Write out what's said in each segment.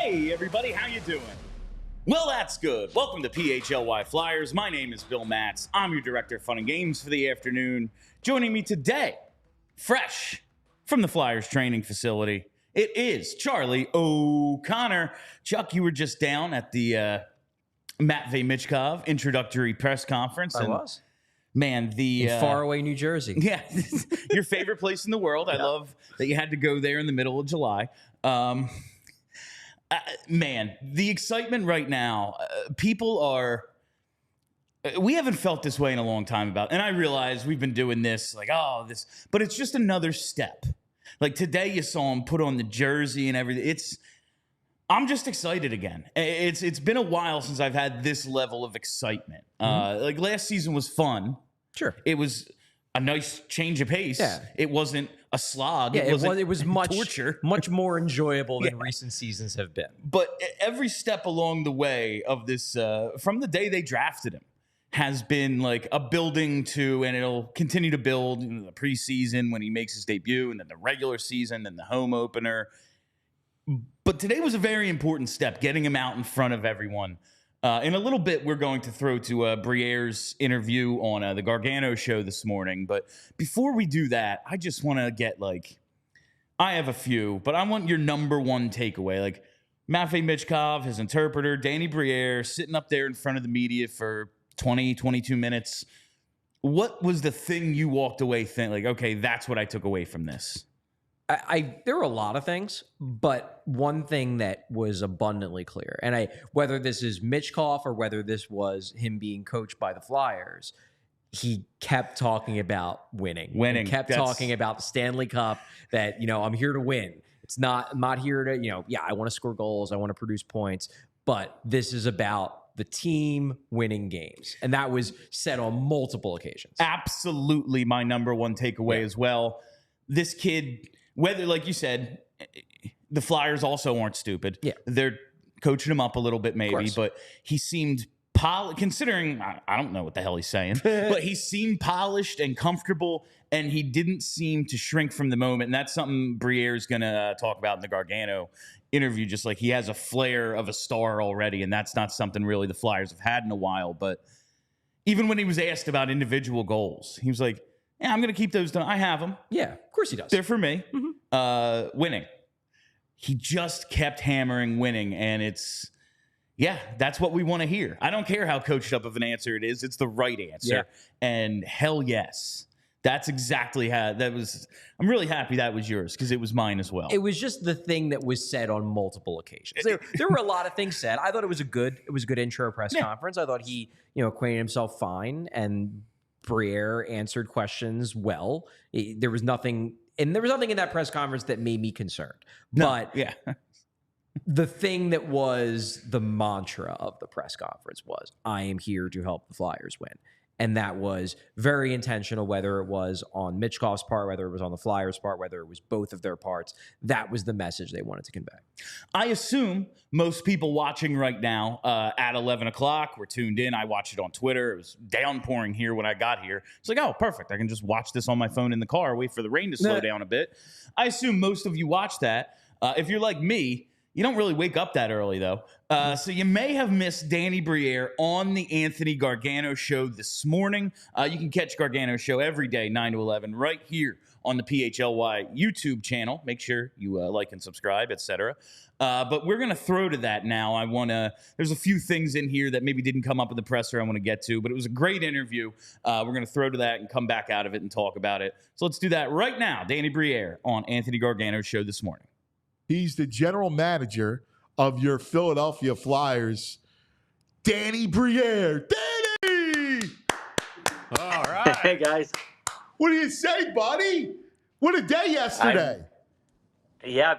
Hey, everybody, how you doing? Well, that's good. Welcome to PHLY Flyers. My name is Bill Matz. I'm your Director of Fun and Games for the afternoon. Joining me today, fresh from the Flyers training facility, it is Charlie O'Connor. Chuck, you were just down at the Matvei Michkov introductory press conference. I was. Man, in faraway New Jersey. Yeah, your favorite place in the world. I love that you had to go there in the middle of July. Man, the excitement right now, people are, we haven't felt this way in a long time and I realize we've been doing this, but it's just another step. Like today you saw him put on the jersey and everything. I'm just excited again. It's been a while since I've had this level of excitement. Like last season was fun. Sure. It was a nice change of pace. Yeah. It wasn't a slog. Yeah, it was much torture. Much more enjoyable than recent seasons have been. But every step along the way of this, from the day they drafted him, has been like a building to, and it'll continue to build in the preseason when he makes his debut, and then the regular season, and the home opener. But today was a very important step, getting him out in front of everyone. In a little bit, we're going to throw to Briere's interview on the Gargano Show this morning. But before we do that, I just want to get I have a few, but I want your number one takeaway. Like Matvei Michkov, his interpreter, Danny Briere, sitting up there in front of the media for 20, 22 minutes. What was the thing you walked away thinking, like, okay, that's what I took away from this? There were a lot of things, but one thing that was abundantly clear, and whether this is Michkov or whether this was him being coached by the Flyers, he kept talking about winning. He kept talking about the Stanley Cup, that, I'm here to win. I'm not here to, I want to score goals, I want to produce points, but this is about the team winning games. And that was said on multiple occasions. Absolutely my number one takeaway as well. This kid, whether, like you said, the Flyers also aren't stupid. Yeah. They're coaching him up a little bit maybe, but he seemed considering, I don't know what the hell he's saying, but he seemed polished and comfortable, and he didn't seem to shrink from the moment. And that's something Briere's going to talk about in the Gargano interview, just like he has a flair of a star already, and that's not something really the Flyers have had in a while. But even when he was asked about individual goals, he was like, yeah, I'm going to keep those done. I have them. Yeah, of course he does. They're for me. Mm-hmm. Winning. He just kept hammering winning, and that's what we want to hear. I don't care how coached up of an answer it is. It's the right answer. Yeah. And hell yes. That's exactly how that was. I'm really happy that was yours because it was mine as well. It was just the thing that was said on multiple occasions. There were a lot of things said. I thought it was a good intro press conference. I thought he, acquainted himself fine, and Briere answered questions well. There was nothing in that press conference that made me concerned. But the thing that was the mantra of the press conference was, I am here to help the Flyers win. And that was very intentional, whether it was on Michkov's part, whether it was on the Flyers' part, whether it was both of their parts. That was the message they wanted to convey. I assume most people watching right now at 11 o'clock were tuned in. I watched it on Twitter. It was downpouring here when I got here. It's like, oh, perfect. I can just watch this on my phone in the car, wait for the rain to slow down a bit. I assume most of you watched that. If you're like me, you don't really wake up that early, though. So you may have missed Danny Briere on the Anthony Gargano Show this morning. You can catch Gargano Show every day, 9 to 11, right here on the PHLY YouTube channel. Make sure you like and subscribe, etc. But we're going to throw to that now. There's a few things in here that maybe didn't come up in the presser I want to get to, but it was a great interview. We're going to throw to that and come back out of it and talk about it. So let's do that right now. Danny Briere on Anthony Gargano Show this morning. He's the general manager of your Philadelphia Flyers, Danny Briere. Danny! All right. Hey, guys. What do you say, buddy? What a day yesterday.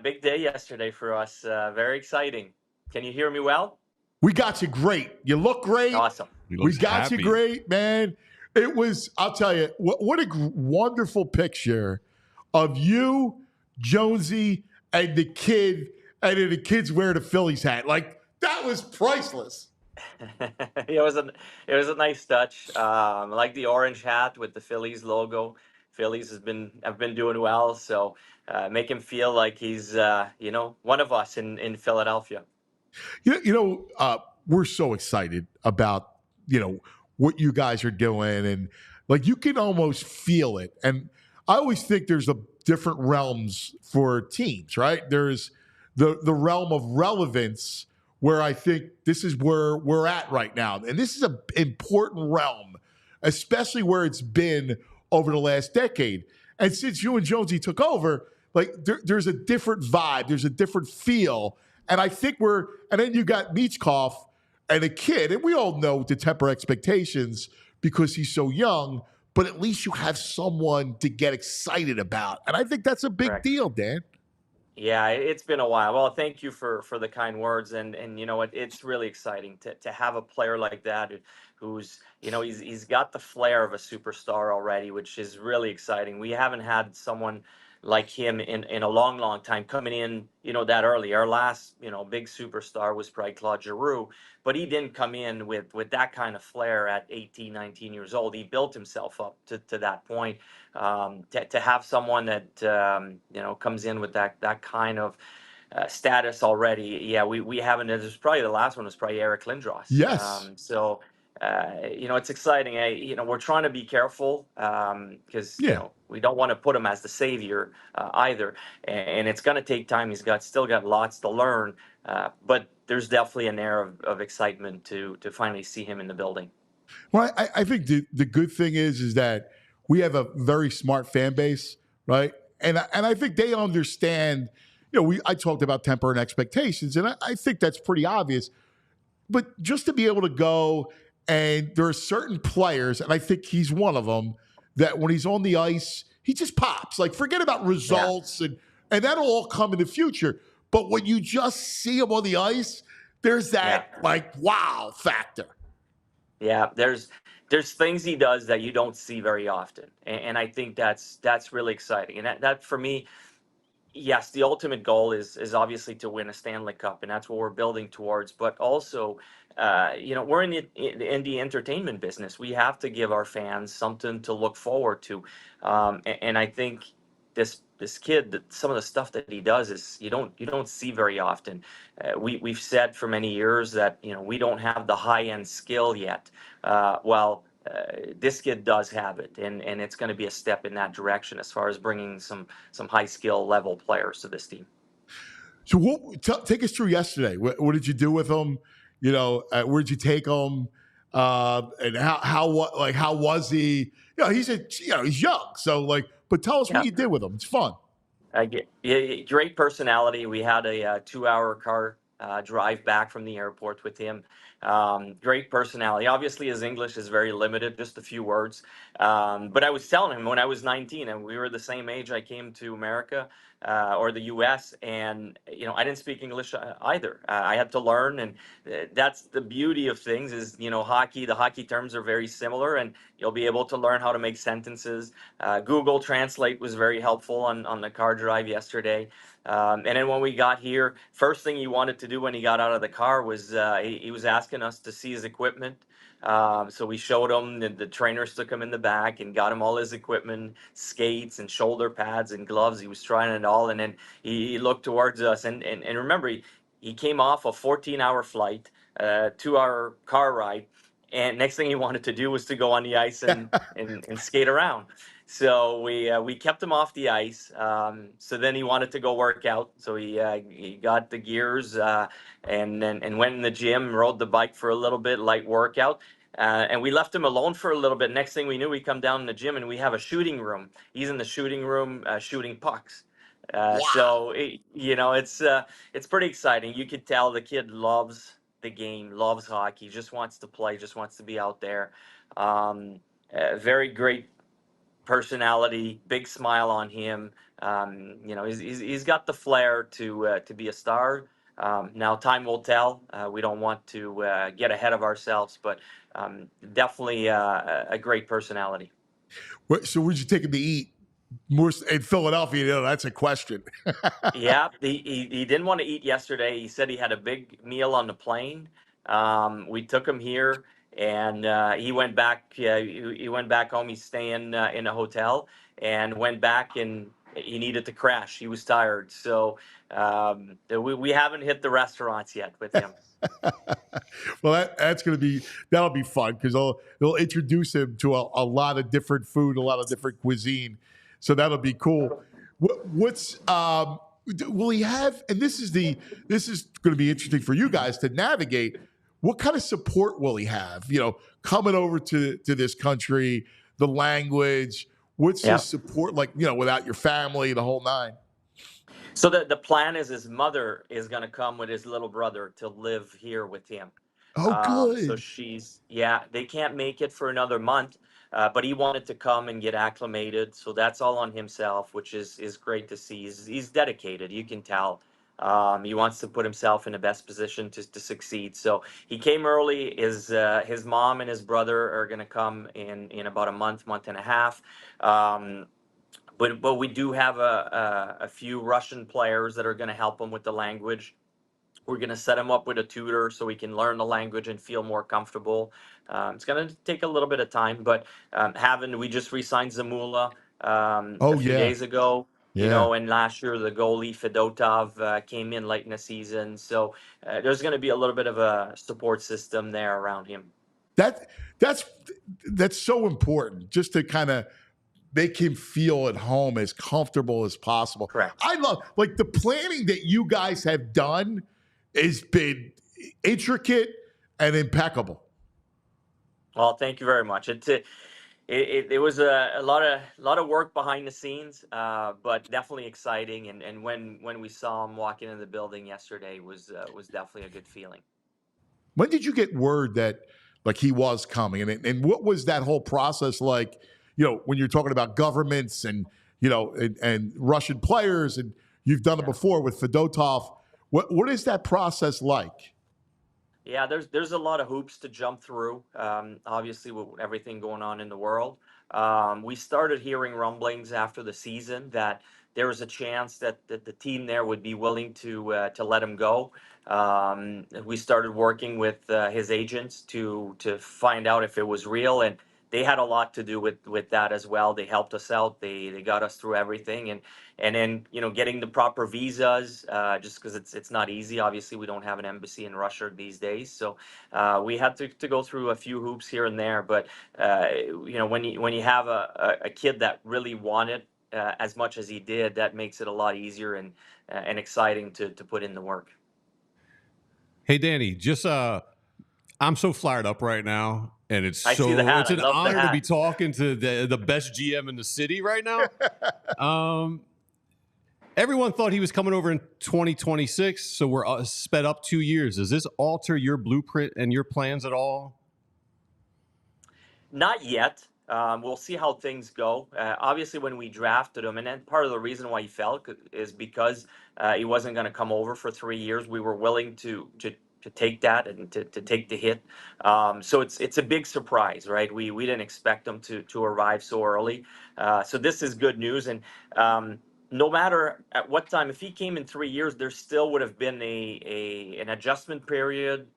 Big day yesterday for us. Very exciting. Can you hear me well? We got you great. You look great. Awesome. We got you great, man. It was, I'll tell you, what a wonderful picture of you, Jonesy, and the kid, and then the kids wear the Phillies hat. Like, that was priceless. It was a nice touch. I like the orange hat with the Phillies logo. Phillies have been doing well, so make him feel like he's one of us in Philadelphia. We're so excited about, what you guys are doing. And like, you can almost feel it. And I always think there's a different realms for teams, right? There's the realm of relevance where I think this is where we're at right now. And this is an important realm, especially where it's been over the last decade. And since you and Jonesy took over, like there's a different vibe, there's a different feel. And I think and then you got Michkov and a kid, and we all know to temper expectations because he's so young, but at least you have someone to get excited about. And I think that's a big deal, Dan. Yeah, it's been a while. Well, thank you for the kind words, and it's really exciting to have a player like that who's he's got the flair of a superstar already, which is really exciting. We haven't had someone like him in a long time coming in that early. Our last big superstar was probably Claude Giroux, but he didn't come in with that kind of flair at 18, 19 years old. He built himself up to that point. To have someone that comes in with that kind of status already, yeah, we haven't. It was probably the last one was probably Eric Lindros. Yes. It's exciting. We're trying to be careful because we don't want to put him as the savior either, and it's going to take time. He's still got lots to learn, but there's definitely an air of excitement to finally see him in the building. Well, I think the good thing is that we have a very smart fan base, right? And I think they understand. I talked about temper and expectations, and I think that's pretty obvious. But just to be able to go, and there are certain players, and I think he's one of them, that when he's on the ice, he just pops. Like, forget about results, and that'll all come in the future. But when you just see him on the ice, there's that wow factor. Yeah, there's things he does that you don't see very often, and I think that's really exciting. And that for me, yes, the ultimate goal is obviously to win a Stanley Cup, and that's what we're building towards. But also, we're in the entertainment business. We have to give our fans something to look forward to, and I think this kid, some of the stuff that he does is you don't see very often. We've said for many years that we don't have the high end skill yet. This kid does have it, and it's going to be a step in that direction as far as bringing some high skill level players to this team. So take us through yesterday. What did you do with him? Where did you take him? And how was he? He's young, so but tell us what you did with him. It's fun. Great personality. We had a 2-hour car drive back from the airport with him. Great personality. Obviously, his English is very limited, just a few words. But I was telling him when I was 19, and we were the same age, I came to America or the U.S., and I didn't speak English either. I had to learn, and that's the beauty of things. Is hockey. The hockey terms are very similar, and you'll be able to learn how to make sentences. Google Translate was very helpful on the car drive yesterday. And then when we got here, first thing he wanted to do when he got out of the car was he was asking us to see his equipment. So we showed him, the trainers took him in the back and got him all his equipment, skates and shoulder pads and gloves. He was trying it all. And then he looked towards us. And remember, he came off a 14-hour flight, 2-hour car ride. And next thing he wanted to do was to go on the ice and skate around. So we kept him off the ice. So then he wanted to go work out. So he got the gears and went in the gym, rode the bike for a little bit, light workout. And we left him alone for a little bit. Next thing we knew, we come down in the gym and we have a shooting room. He's in the shooting room shooting pucks. Wow. So it's pretty exciting. You could tell the kid loves the game, loves hockey, just wants to play, just wants to be out there. Very great personality, big smile on him. He's got the flair to be a star. Now time will tell. We don't want to get ahead of ourselves, but definitely a great personality. So where'd you take him to eat? More in Philadelphia, that's a question. Yeah, he didn't want to eat yesterday. He said he had a big meal on the plane. We took him here, and he went back. He went back home. He's staying in a hotel, and went back and he needed to crash. He was tired. So we haven't hit the restaurants yet with him. Well, that'll be fun because they'll introduce him to a lot of different food, a lot of different cuisine. So that'll be cool. Will he have? And this is going to be interesting for you guys to navigate. What kind of support will he have? Coming over to this country, the language. What's his support like? Without your family, the whole nine. So the plan is his mother is going to come with his little brother to live here with him. Oh, good. So they can't make it for another month, but he wanted to come and get acclimated. So that's all on himself, which is great to see. He's dedicated. You can tell. He wants to put himself in the best position to succeed. So he came early. His mom and his brother are going to come in about a month and a half. But we do have a few Russian players that are going to help him with the language. We're going to set him up with a tutor so he can learn the language and feel more comfortable. It's going to take a little bit of time, but we just re-signed Zamula a few days ago. And last year the goalie Fedotov came in late in the season. So there's going to be a little bit of a support system there around him. That's so important, just to kind of make him feel at home, as comfortable as possible. Correct. I love the planning that you guys have done has been intricate and impeccable. Well, thank you very much. It was a lot of work behind the scenes, but definitely exciting. And when we saw him walking in the building yesterday was definitely a good feeling. When did you get word that he was coming, and what was that whole process like? When you're talking about governments and and Russian players, and you've done it before with Fedotov. What is that process like? Yeah, there's a lot of hoops to jump through. Obviously, with everything going on in the world, we started hearing rumblings after the season that there was a chance that the team there would be willing to let him go. We started working with his agents to find out if it was real, and they had a lot to do with that as well. They helped us out. They got us through everything, and then getting the proper visas, just because it's not easy. Obviously, we don't have an embassy in Russia these days, so we had to go through a few hoops here and there. But when you have a kid that really wanted as much as he did, that makes it a lot easier and exciting to put in the work. Hey, Danny, just I'm so fired up right now. And it's it's an honor to be talking to the best GM in the city right now. Everyone thought he was coming over in 2026, so we're sped up 2 years. Does this alter your blueprint and your plans at all? Not yet. We'll see how things go. Obviously, when we drafted him, and then part of the reason why he fell is because he wasn't going to come over for 3 years. We were willing to take that and to take the hit. So it's a big surprise, right? We didn't expect him to arrive so early. So this is good news. And no matter at what time, if he came in 3 years, there still would have been an adjustment period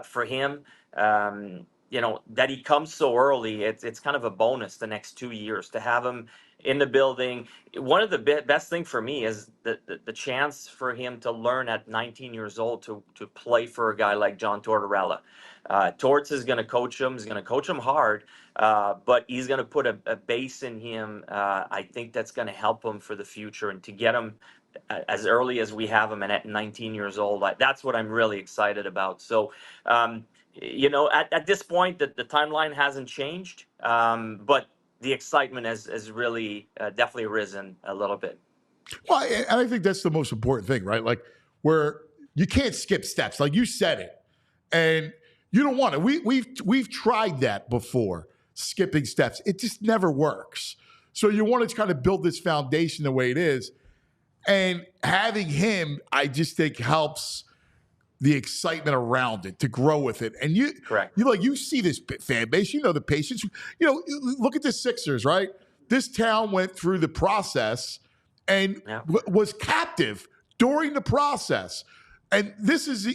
for him. That he comes so early, it's kind of a bonus the next 2 years to have him in the building. One of the best thing for me is the chance for him to learn at 19 years old to play for a guy like John Tortorella. Torts is going to coach him. He's going to coach him hard, but he's going to put a base in him. I think that's going to help him for the future, and to get him as early as we have him and at 19 years old, that's what I'm really excited about. So, at this point, the timeline hasn't changed, but the excitement has really definitely risen a little bit. Well, and I think that's the most important thing, right? Where you can't skip steps, like you said it, and you don't want it. We've tried that before, skipping steps. It just never works. So you want to kind of build this foundation the way it is, and having him, I just think helps the excitement around it to grow with it. And you see this fan base, the patience. Look at the Sixers, right? This town went through the process and was captive during the process. And this is,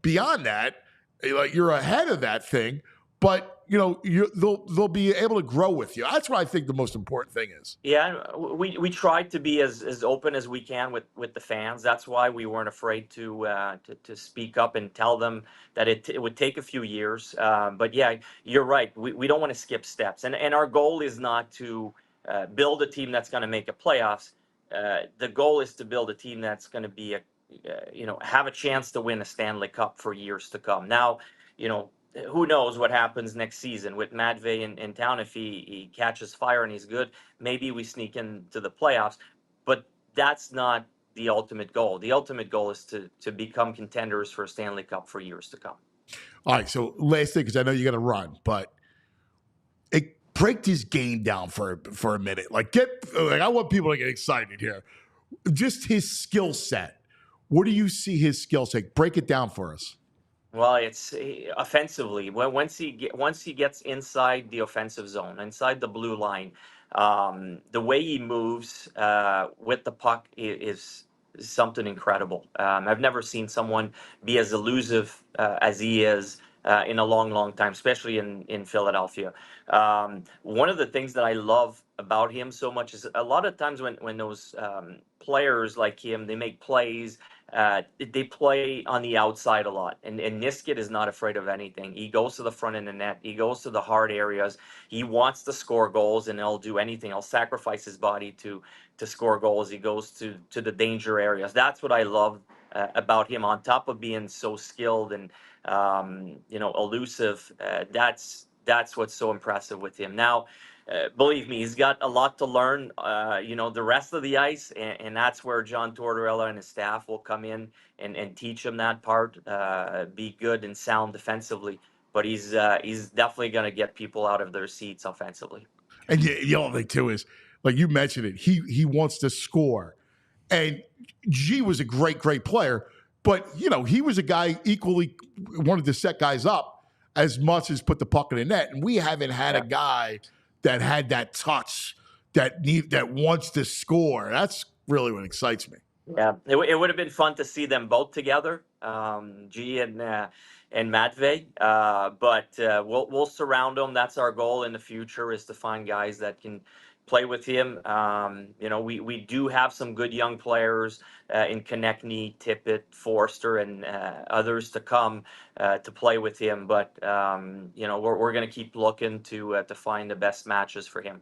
beyond that, you're ahead of that thing, but they'll be able to grow with you. That's what I think the most important thing is. Yeah, we tried to be as open as we can with the fans. That's why we weren't afraid to speak up and tell them that it would take a few years. But yeah, you're right. We don't want to skip steps, and our goal is not to build a team that's going to make a playoffs. The goal is to build a team that's going to be have a chance to win a Stanley Cup for years to come. Now, who knows what happens next season with Matvei in town. If he catches fire and he's good, maybe we sneak into the playoffs. But that's not the ultimate goal. The ultimate goal is to become contenders for a Stanley Cup for years to come. All right, so last thing, because I know you got to run, but break this game down for a minute. I want people to get excited here. Just his skill set. What do you see his skill set? Break it down for us. Well, it's offensively. Once he gets inside the offensive zone, inside the blue line, the way he moves with the puck is something incredible. I've never seen someone be as elusive as he is in a long, long time, especially in Philadelphia. One of the things that I love about him so much is a lot of times when those players like him, they make plays. They play on the outside a lot, and this kid is not afraid of anything. He goes to the front of the net. He goes to the hard areas. He wants to score goals, and he'll do anything. He'll sacrifice his body to score goals. He goes to the danger areas. That's what I love about him. On top of being so skilled and elusive, that's what's so impressive with him. Now, believe me, he's got a lot to learn, the rest of the ice, and that's where John Tortorella and his staff will come in and teach him that part, be good and sound defensively. But he's definitely going to get people out of their seats offensively. And the other thing, too, is, like you mentioned it, he wants to score. And G was a great, great player, but, he was a guy equally wanted to set guys up as much as put the puck in the net. And we haven't had a guy that had that touch that wants to score. That's really what excites me. Yeah, it would have been fun to see them both together, G and Matvei. But we'll surround them. That's our goal in the future, is to find guys that can play with him. We do have some good young players in Konechny, Tippett, Forster, and others to come to play with him. But we're going to keep looking to find the best matches for him.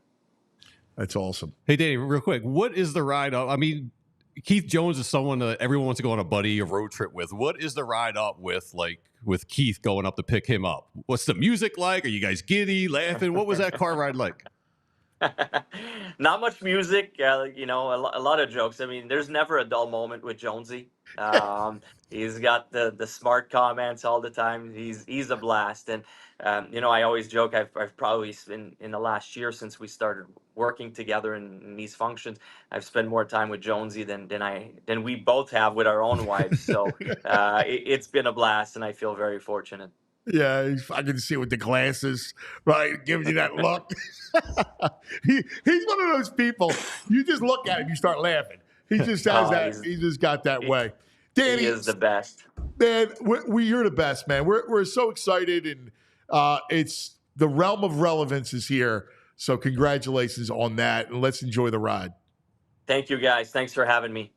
That's awesome. Hey, Danny, real quick, what is the ride up? I mean, Keith Jones is someone that everyone wants to go on a road trip with. What is the ride up with Keith going up to pick him up? What's the music like? Are you guys giddy, laughing? What was that car ride like? Not much music, a lot of jokes. I mean, there's never a dull moment with Jonesy. He's got the smart comments all the time. He's a blast. And, I always joke, I've probably been in the last year since we started working together in these functions, I've spent more time with Jonesy than we both have with our own wives. So it's been a blast, and I feel very fortunate. Yeah, I can see with the glasses, right? Giving you that look. He's one of those people, you just look at him, you start laughing. He just has he just got that way. Danny, he is the best. Man, you're the best, man. We're so excited, and it's the realm of relevance is here. So congratulations on that, and let's enjoy the ride. Thank you, guys. Thanks for having me.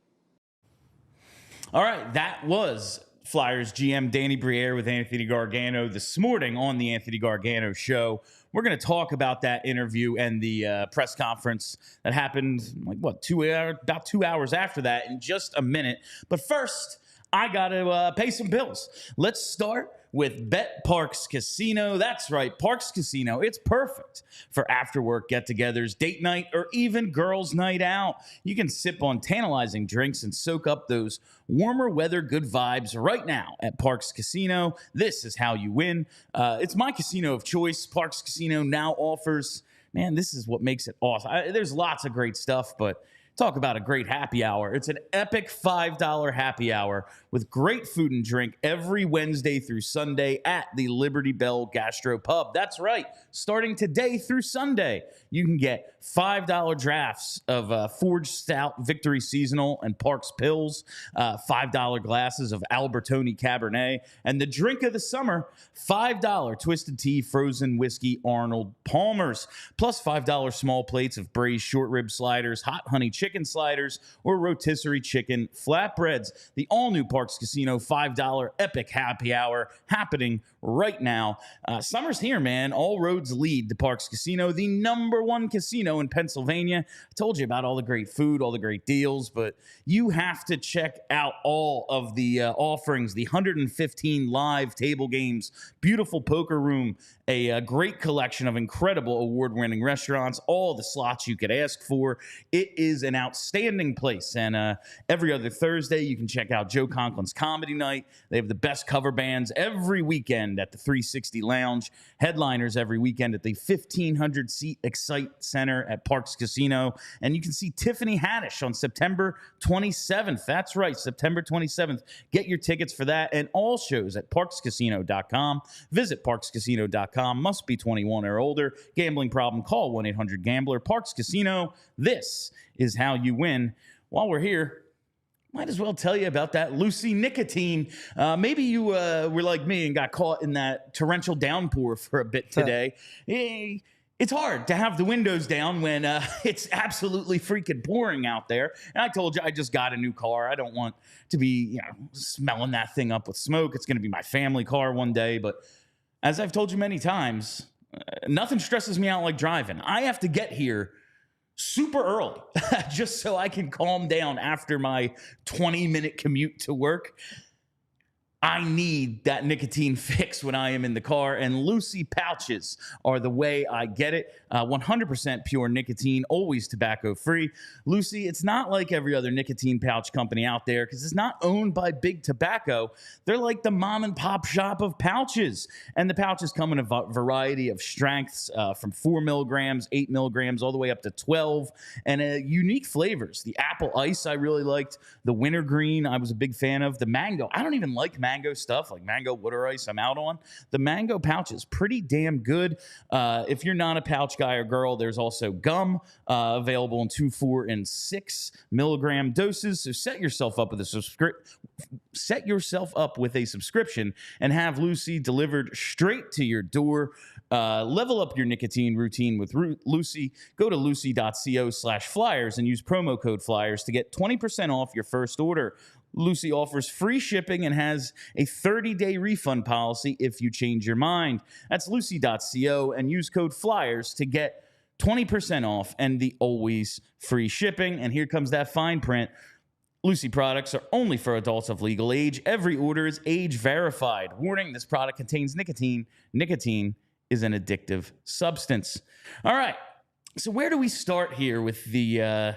All right, that was Flyers GM Danny Briere with Anthony Gargano this morning on the Anthony Gargano Show. We're going to talk about that interview and the press conference that happened about 2 hours after that in just a minute. But first, I got to pay some bills. Let's start with Bet Parks Casino. That's right, Parks Casino. It's perfect for after-work get-togethers, date night, or even girls' night out. You can sip on tantalizing drinks and soak up those warmer weather good vibes right now at Parks Casino. This is how you win. It's my casino of choice. Parks Casino now offers, man, this is what makes it awesome. There's lots of great stuff, but Talk about a great happy hour. It's an epic $5 happy hour with great food and drink every Wednesday through Sunday at the Liberty Bell Gastro Pub. That's right. Starting today through Sunday, you can get $5 drafts of Forged Stout, Victory Seasonal, and Parks Pills, $5 glasses of Albertoni Cabernet, and the drink of the summer, $5 Twisted Tea Frozen Whiskey Arnold Palmer's, plus $5 small plates of braised short rib sliders, hot honey chicken sliders, or rotisserie chicken flatbreads. The all-new Parks Casino $5 epic happy hour happening right now. Summer's here, man. All roads lead to Parks Casino, the #1 casino in Pennsylvania. I told you about all the great food, all the great deals, but you have to check out all of the offerings, the 115 live table games, beautiful poker room, a great collection of incredible award-winning restaurants, all the slots you could ask for. It is an outstanding place. And every other Thursday, you can check out Joe Conklin's Comedy Night. They have the best cover bands every weekend at the 360 Lounge, headliners every weekend at the 1,500-seat Excite Center at Parks Casino. And you can see Tiffany Haddish on September 27th. That's right, September 27th. Get your tickets for that and all shows at parkscasino.com. Visit parkscasino.com. Must be 21 or older. Gambling problem, call 1-800-GAMBLER. Parks Casino, this is how you win. While we're here, might as well tell you about that Lucy nicotine. Maybe you were like me and got caught in that torrential downpour for a bit today. It's hard to have the windows down when it's absolutely freaking pouring out there. And I told you I just got a new car. I don't want to be, smelling that thing up with smoke. It's going to be my family car one day. But as I've told you many times, nothing stresses me out like driving. I have to get here super early just so I can calm down after my 20-minute commute to work. I need that nicotine fix when I am in the car, and Lucy pouches are the way I get it. 100% pure nicotine, always tobacco-free. Lucy, it's not like every other nicotine pouch company out there because it's not owned by Big Tobacco. They're like the mom-and-pop shop of pouches, and the pouches come in a variety of strengths from 4 milligrams, 8 milligrams, all the way up to 12, and unique flavors. The apple ice I really liked. The wintergreen I was a big fan of. The mango, I don't even like mango stuff, like mango water ice, I'm out on. The mango pouch is pretty damn good. If you're not a pouch guy or girl, there's also gum available in 2, 4, and 6 milligram doses. So set yourself up with a subscription and have Lucy delivered straight to your door. Level up your nicotine routine with Lucy. Go to lucy.co/flyers and use promo code FLYERS to get 20% off your first order. Lucy offers free shipping and has a 30-day refund policy if you change your mind. That's lucy.co and use code FLYERS to get 20% off and the always free shipping. And here comes that fine print. Lucy products are only for adults of legal age. Every order is age verified. Warning, this product contains nicotine. Nicotine is an addictive substance. All right. So where do we start here with the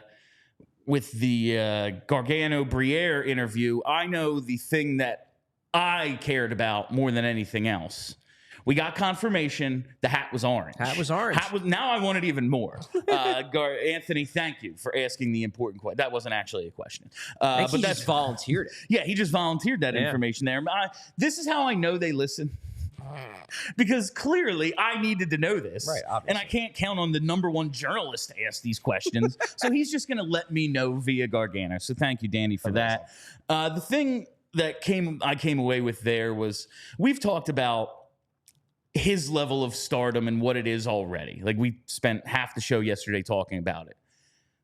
Gargano Briere interview? I know the thing that I cared about more than anything else. We got confirmation the hat was orange. Now I want it even more. Anthony, thank you for asking the important question. That wasn't actually a question. But he just volunteered it. Yeah, he just volunteered that information there. This is how I know they listen. Because clearly I needed to know this. Right, obviously. And I can't count on the #1 journalist to ask these questions. So he's just going to let me know via Gargano. So thank you, Danny, for that. The thing that I came away with there was we've talked about his level of stardom and what it is already. Like, we spent half the show yesterday talking about it.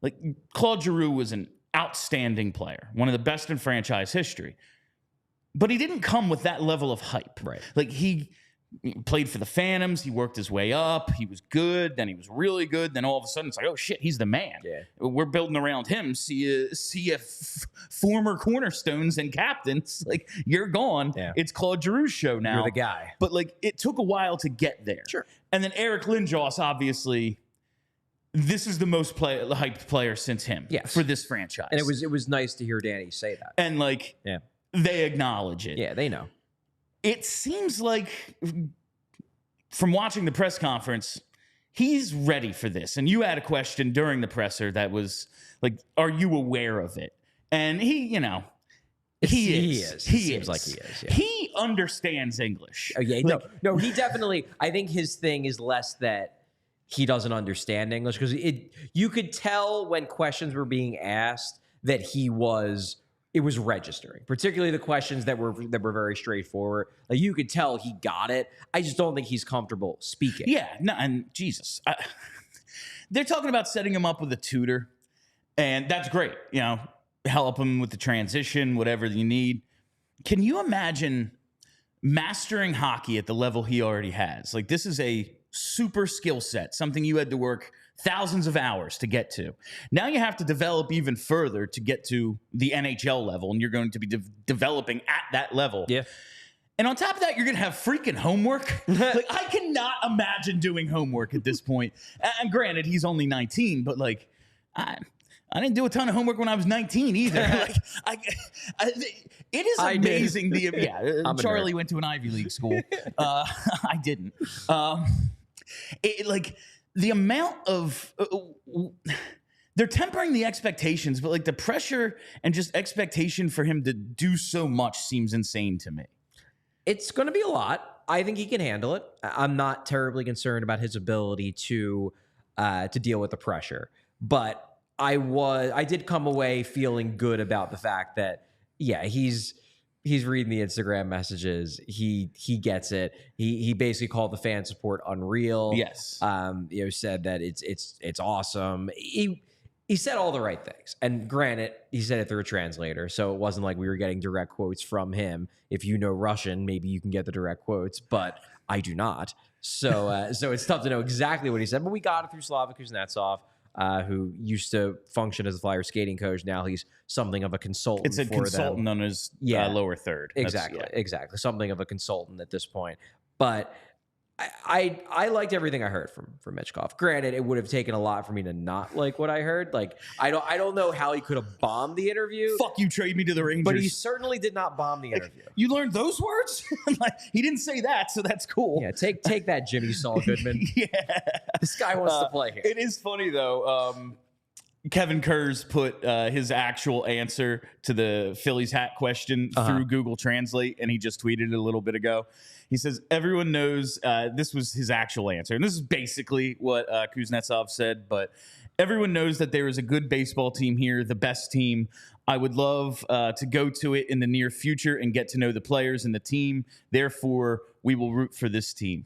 Like, Claude Giroux was an outstanding player, one of the best in franchise history. But he didn't come with that level of hype. Right. Like, he played for the Phantoms. He worked his way up. He was good. Then he was really good. Then all of a sudden, it's like, oh, shit, he's the man. Yeah. We're building around him. See if former cornerstones and captains, like, you're gone. Yeah. It's Claude Giroux's show now. You're the guy. But, like, it took a while to get there. Sure. And then Eric Lindros, obviously, this is the most hyped player since him for this franchise. And it was nice to hear Danny say that. And, like, they acknowledge it. Yeah, they know. It seems like, from watching the press conference, he's ready for this. And you had a question during the presser that was like, are you aware of it? And he, you know, he is. He seems like he is. Yeah. He understands English. Oh, yeah. No, he definitely, I think his thing is less that he doesn't understand English, because you could tell when questions were being asked that it was registering, particularly the questions that were very straightforward. Like, you could tell he got it. I just don't think he's comfortable speaking. Yeah, no, and Jesus, they're talking about setting him up with a tutor, and that's great. You know, help him with the transition, whatever you need. Can you imagine mastering hockey at the level he already has? Like, this is a super skill set, something you had to work thousands of hours to get to. Now you have to develop even further to get to the NHL level, and you're going to be developing at that level. Yeah. And on top of that, you're going to have freaking homework. Like, I cannot imagine doing homework at this point. And granted, he's only 19, but like, I didn't do a ton of homework when I was 19 either. Like, it is amazing. Charlie went to an Ivy League school. I didn't. Like, the amount of they're tempering the expectations, but like the pressure and just expectation for him to do so much seems insane to me. It's going to be a lot. I think he can handle it. I'm not terribly concerned about his ability to deal with the pressure, but I did come away feeling good about the fact that, yeah, he's reading the Instagram messages. He gets it. He basically called the fan support unreal. Yes. Said that it's awesome. He said all the right things. And granted, he said it through a translator, so it wasn't like we were getting direct quotes from him. If you know Russian, maybe you can get the direct quotes, but I do not. So it's tough to know exactly what he said, but we got it through Slava Kuznetsov, who used to function as a Flyer skating coach. Now he's something of a consultant. It's a consultant on his lower third. Exactly. Something of a consultant at this point. But I liked everything I heard from Michkov. Granted, it would have taken a lot for me to not like what I heard. Like, I don't know how he could have bombed the interview. Fuck you, trade me to the Rangers. But he certainly did not bomb the interview. You learned those words? Like, he didn't say that, so that's cool. Yeah, take that, Jimmy Saul Goodman. Yeah. This guy wants to play here. It is funny, though. Kevin Kurz put his actual answer to the Phillies hat question through Google Translate, and he just tweeted it a little bit ago. He says, everyone knows, this was his actual answer, and this is basically what Kuznetsov said, but everyone knows that there is a good baseball team here, the best team. I would love to go to it in the near future and get to know the players and the team. Therefore, we will root for this team.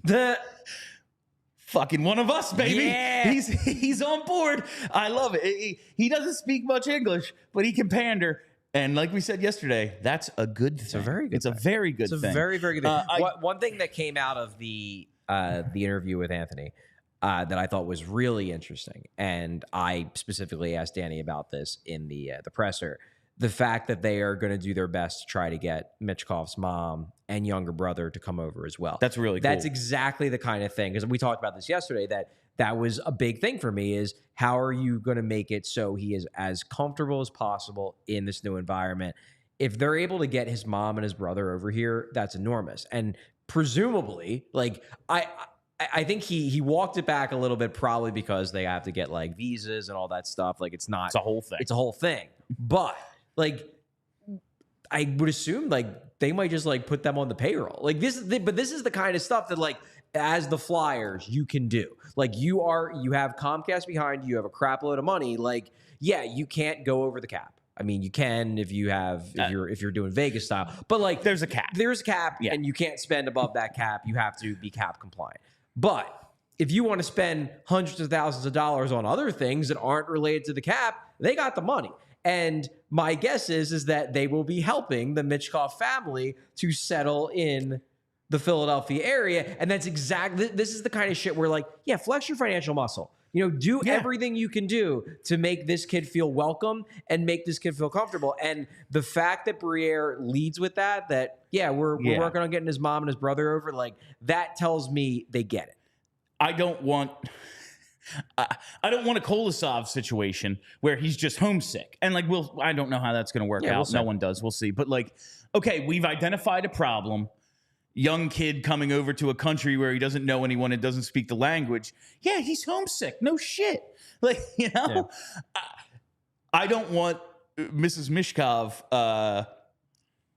Fucking one of us, baby. Yeah. He's on board. I love it. He doesn't speak much English, but he can pander. And like we said yesterday, that's a good thing. It's a very good It's a very good thing. It's a very, very good thing. One thing that came out of the interview with Anthony that I thought was really interesting, and I specifically asked Danny about this in the presser, the fact that they are going to do their best to try to get Michkov's mom and younger brother to come over as well. That's really cool. That's exactly the kind of thing, because we talked about this yesterday, that was a big thing for me, is how are you going to make it so he is as comfortable as possible in this new environment? If they're able to get his mom and his brother over here, that's enormous. And presumably, like, I think he walked it back a little bit, probably because they have to get like visas and all that stuff. Like, it's a whole thing. It's a whole thing. But like, I would assume like they might just like put them on the payroll. Like, but this is the kind of stuff that, like, as the Flyers, you can do. Like, you have Comcast behind you, you have a crap load of money. Like, yeah, you can't go over the cap. I mean, you can if you're doing Vegas style, but like, there's a cap. There's a cap, yeah. And you can't spend above that cap. You have to be cap compliant. But if you want to spend hundreds of thousands of dollars on other things that aren't related to the cap, they got the money. And my guess is that they will be helping the Michkov family to settle in the Philadelphia area. And that's exactly, this is the kind of shit where, like, yeah, flex your financial muscle. You know, do everything you can do to make this kid feel welcome and make this kid feel comfortable. And the fact that Briere leads with that we're working on getting his mom and his brother over, like, that tells me they get it. I don't want a Kolosov situation where he's just homesick. And like, I don't know how that's going to work out. No one does. We'll see. But like, okay, we've identified a problem. young kid coming over to a country where he doesn't know anyone and doesn't speak the language. Yeah, he's homesick. No shit. Like, I don't want Mrs. Michkov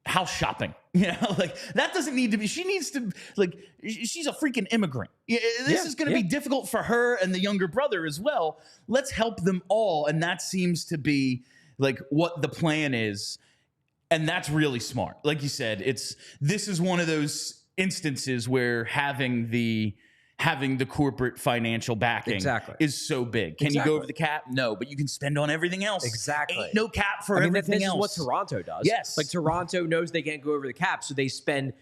house shopping. Like that doesn't need to be. She needs to, like, she's a freaking immigrant. This is going to be difficult for her and the younger brother as well. Let's help them all. And that seems to be like what the plan is. And that's really smart. Like you said, this is one of those instances where having the corporate financial backing is so big. Can you go over the cap? No, but you can spend on everything else. Exactly. Ain't no cap for everything else. This is what Toronto does. Yes. Like Toronto knows they can't go over the cap, so they spend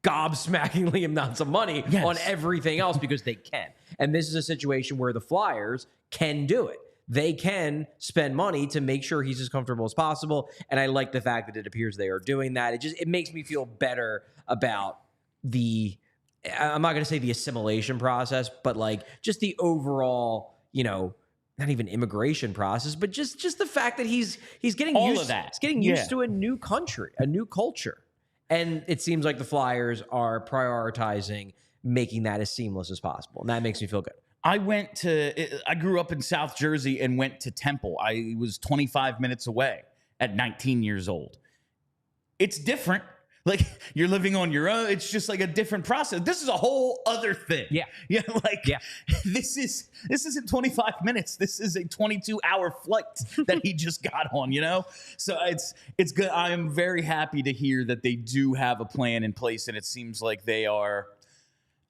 gobsmackingly amounts of money on everything else because they can. And this is a situation where the Flyers can do it. They can spend money to make sure he's as comfortable as possible. And I like the fact that it appears they are doing that. It makes me feel better about I'm not going to say the assimilation process, but like just the overall, not even immigration process, but just the fact that he's getting used to a new country, a new culture. And it seems like the Flyers are prioritizing making that as seamless as possible. And that makes me feel good. I grew up in South Jersey and went to Temple. I was 25 minutes away at 19 years old. It's different. Like, you're living on your own. It's just like a different process. This is a whole other thing. This isn't 25 minutes. This is a 22-hour flight that he just got on, So it's good. I am very happy to hear that they do have a plan in place, and it seems like they are,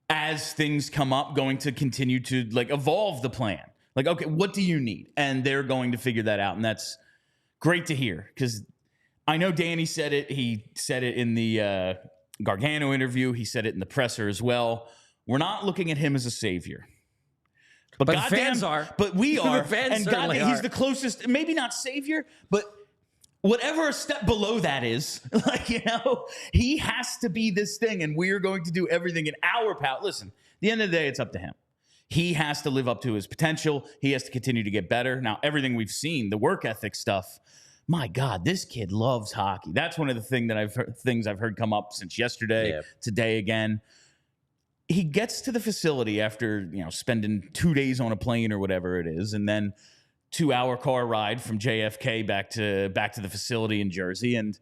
as things come up, going to continue to like evolve the plan. Like, okay, what do you need? And they're going to figure that out. And that's great to hear, because I know Danny said it. He said it in the Gargano interview. He said it in the presser as well. We're not looking at him as a savior. But the fans are. But we are. The fans and certainly he's are. the closest, maybe not savior, but whatever a step below that is, like, he has to be this thing, and we're going to do everything in our power. Listen, at the end of the day, it's up to him. He has to live up to his potential. He has to continue to get better. Now, everything we've seen, the work ethic stuff, my God, this kid loves hockey. That's one of the things I've heard come up since yesterday, today again. He gets to the facility after, spending 2 days on a plane or whatever it is, and then 2-hour car ride from JFK back to the facility in Jersey, and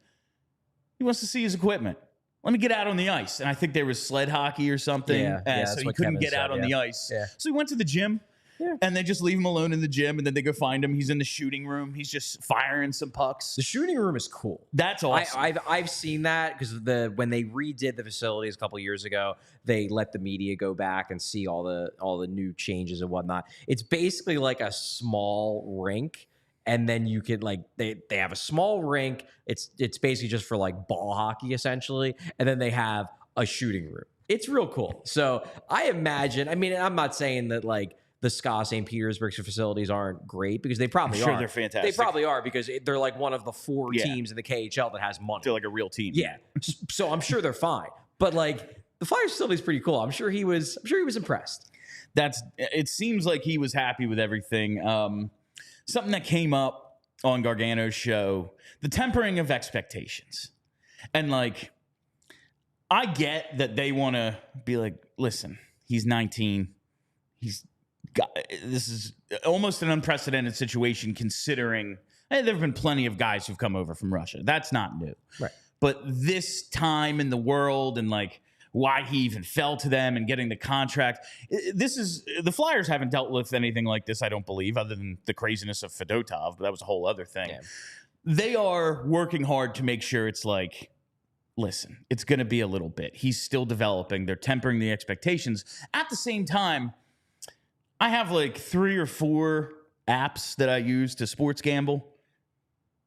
he wants to see his equipment. Let me get out on the ice. And I think there was sled hockey or something, so he couldn't get out on the ice. Yeah. So he went to the gym, and they just leave him alone in the gym, and then they go find him. He's in the shooting room. He's just firing some pucks. The shooting room is cool. That's awesome. I've seen that because when they redid the facilities a couple years ago, they let the media go back and see all the new changes and whatnot. It's basically like a small rink, and then you could they have a small rink. It's basically just for like ball hockey essentially, and then they have a shooting room. It's real cool. So I imagine. I mean, I'm not saying that like the SKA St. Petersburg's facilities aren't great, because they probably are. They're fantastic. They probably are, because they're like one of the 4 teams in the KHL that has money. They're like a real team. Yeah. So I'm sure they're fine. But like the Flyers facility is pretty cool. I'm sure he was impressed. It seems like he was happy with everything. Something that came up on Gargano's show, the tempering of expectations. And like, I get that they want to be like, listen, he's 19. This is almost an unprecedented situation, considering there have been plenty of guys who've come over from Russia. That's not new. Right. But this time in the world, and like why he even fell to them and getting the contract, the Flyers haven't dealt with anything like this, I don't believe, other than the craziness of Fedotov, but that was a whole other thing. Yeah. They are working hard to make sure it's like, listen, it's going to be a little bit. He's still developing. They're tempering the expectations. At the same time, I have like 3 or 4 apps that I use to sports gamble.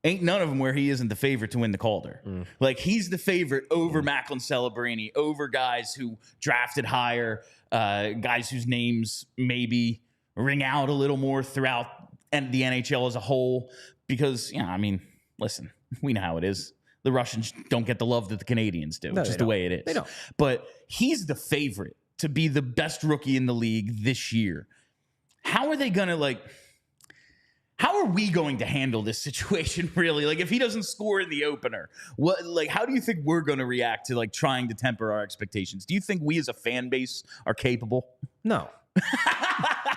Ain't none of them where he isn't the favorite to win the Calder. Like, he's the favorite over Macklin Celebrini, over guys who drafted higher, guys whose names maybe ring out a little more throughout the NHL as a whole. Because, listen, we know how it is. The Russians don't get the love that the Canadians do, which is the way it is. They don't. But he's the favorite to be the best rookie in the league this year. How are they going to How are we going to handle this situation, really? Like, if he doesn't score in the opener, how do you think we're going to react to, like, trying to temper our expectations? Do you think we as a fan base are capable? No.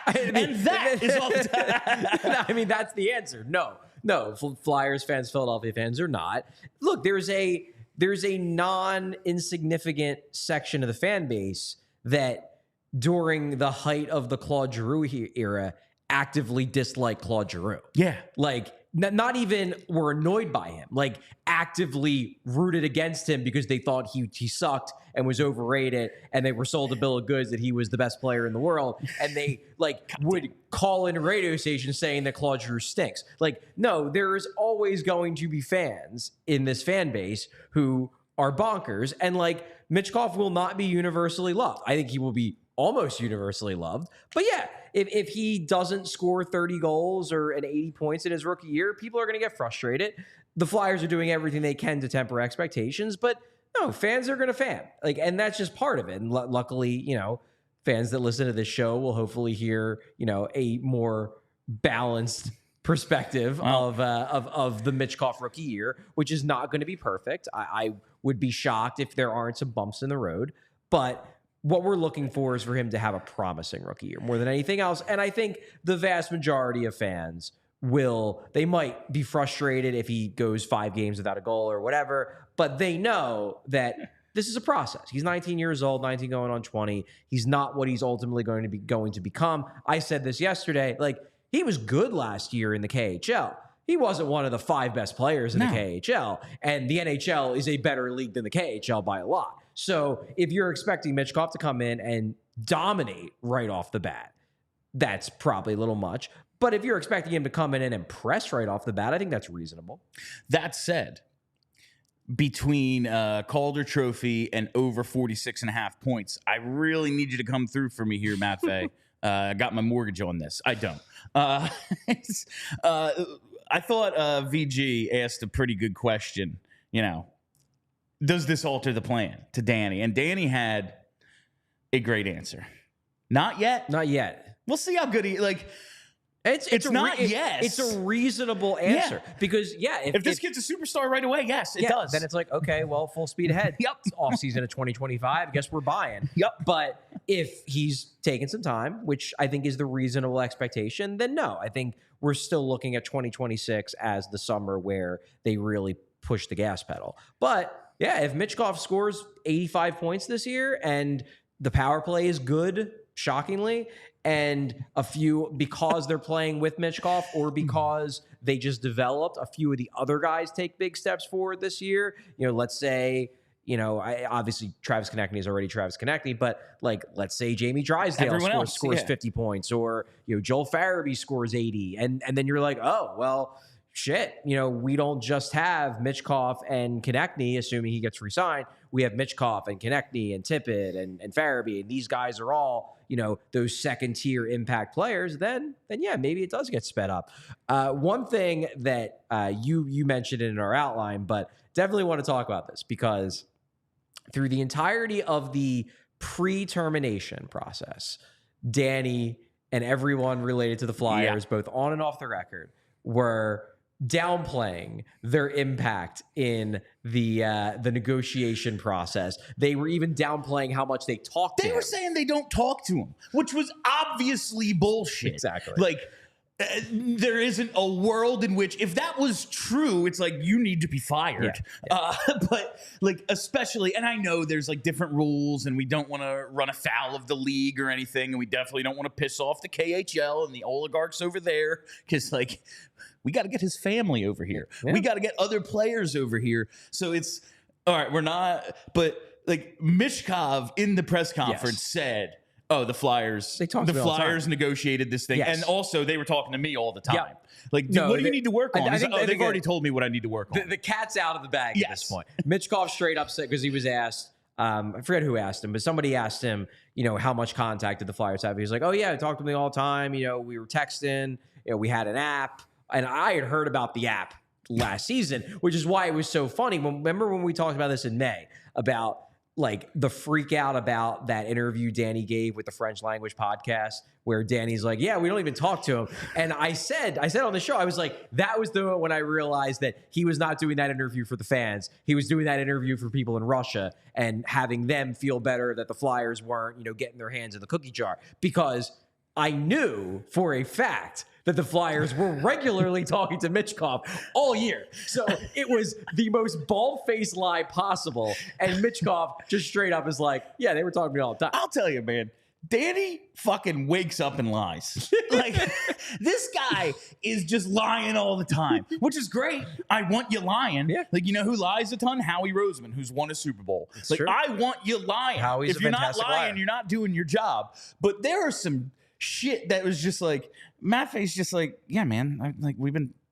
And that is all I mean, that's the answer. No. Flyers fans, Philadelphia fans are not. Look, there's a non-insignificant section of the fan base that during the height of the Claude Giroux era actively disliked Claude Giroux. Yeah. Like, not even were annoyed by him, like actively rooted against him because they thought he sucked and was overrated, and they were sold a bill of goods that he was the best player in the world, and they would call in radio stations saying that Claude Giroux stinks. Like, no, there is always going to be fans in this fan base who are bonkers, and like Michkov will not be universally loved. I think he will be almost universally loved, but yeah. If he doesn't score 30 goals or 80 points in his rookie year, people are going to get frustrated. The Flyers are doing everything they can to temper expectations, but no, fans are going to fan. Like, and that's just part of it. And luckily, fans that listen to this show will hopefully hear, a more balanced perspective of the Michkov rookie year, which is not going to be perfect. I would be shocked if there aren't some bumps in the road, but what we're looking for is for him to have a promising rookie year more than anything else. And I think the vast majority of fans they might be frustrated if he goes 5 games without a goal or whatever, but they know that this is a process. He's 19 years old, 19 going on 20. He's not what he's ultimately going to become. I said this yesterday, like, he was good last year in the KHL. He wasn't one of the 5 best players in the KHL, and the NHL is a better league than the KHL by a lot. So if you're expecting Michkov to come in and dominate right off the bat, that's probably a little much. But if you're expecting him to come in and impress right off the bat, I think that's reasonable. That said, between Calder Trophy and over 46.5 points, I really need you to come through for me here, Matvei. I got my mortgage on this. I don't. I thought VG asked a pretty good question, does this alter the plan to Danny? And Danny had a great answer. Not yet. Not yet. We'll see how good it's not yes. It's a reasonable answer because if this kid's a superstar right away, yes, it does. Then it's like, okay, well, full speed ahead. Yep. It's off season of 2025. Guess we're buying. Yep. But if he's taking some time, which I think is the reasonable expectation, then no, I think we're still looking at 2026 as the summer where they really push the gas pedal. But yeah, if Michkov scores 85 points this year and the power play is good, shockingly, and a few, because they're playing with Michkov or because they just developed, a few of the other guys take big steps forward this year. Let's say, obviously Travis Konechny is already Travis Konechny, but let's say Jamie Drysdale scores 50 points, or Joel Farabee scores 80, and then you're like, oh well, shit, we don't just have Michkov and Konechny, assuming he gets re-signed. We have Michkov and Konechny and Tippett and Farabee, and these guys are all, those second-tier impact players. Then yeah, maybe it does get sped up. One thing that you mentioned in our outline, but definitely want to talk about this because through the entirety of the pre-termination process, Danny and everyone related to the Flyers, both on and off the record, were downplaying their impact in the negotiation process. They were even downplaying how much they talked to him. They were saying they don't talk to him, which was obviously bullshit. Exactly. There isn't a world in which, if that was true, it's like, you need to be fired. But especially, and I know there's different rules and we don't want to run afoul of the league or anything. And we definitely don't want to piss off the KHL and the oligarchs over there. Cause we got to get his family over here. Yeah. We got to get other players over here. So it's all right. We're not, but Michkov in the press conference said, oh, the Flyers negotiated this thing. Yes. And also they were talking to me all the time. Yeah. What do you need to work on? They've already told me what I need to work on. The cat's out of the bag at this point. Michkov straight up said, because he was asked, I forget who asked him, but somebody asked him, how much contact did the Flyers have? He was like, oh yeah, I talked to me all the time. We were texting, we had an app. And I had heard about the app last season, which is why it was so funny. Remember when we talked about this in May, about like the freak out about that interview Danny gave with the French language podcast where Danny's like, yeah, we don't even talk to him. And I said on the show, I was like, that was the moment when I realized that he was not doing that interview for the fans. He was doing that interview for people in Russia and having them feel better that the Flyers weren't, getting their hands in the cookie jar, because I knew for a fact that the Flyers were regularly talking to Michkov all year. So it was the most bald-faced lie possible. And Michkov just straight up is like, yeah, they were talking to me all the time. I'll tell you, man. Danny fucking wakes up and lies. Like, this guy is just lying all the time, which is great. I want you lying. Yeah. Like, you know who lies a ton? Howie Roseman, who's won a Super Bowl. Like, true. I want you lying. Howie's if a you're not fantastic lying, liar. you're not doing your job. But there are some shit that was just like, Matvei's just like, yeah, man.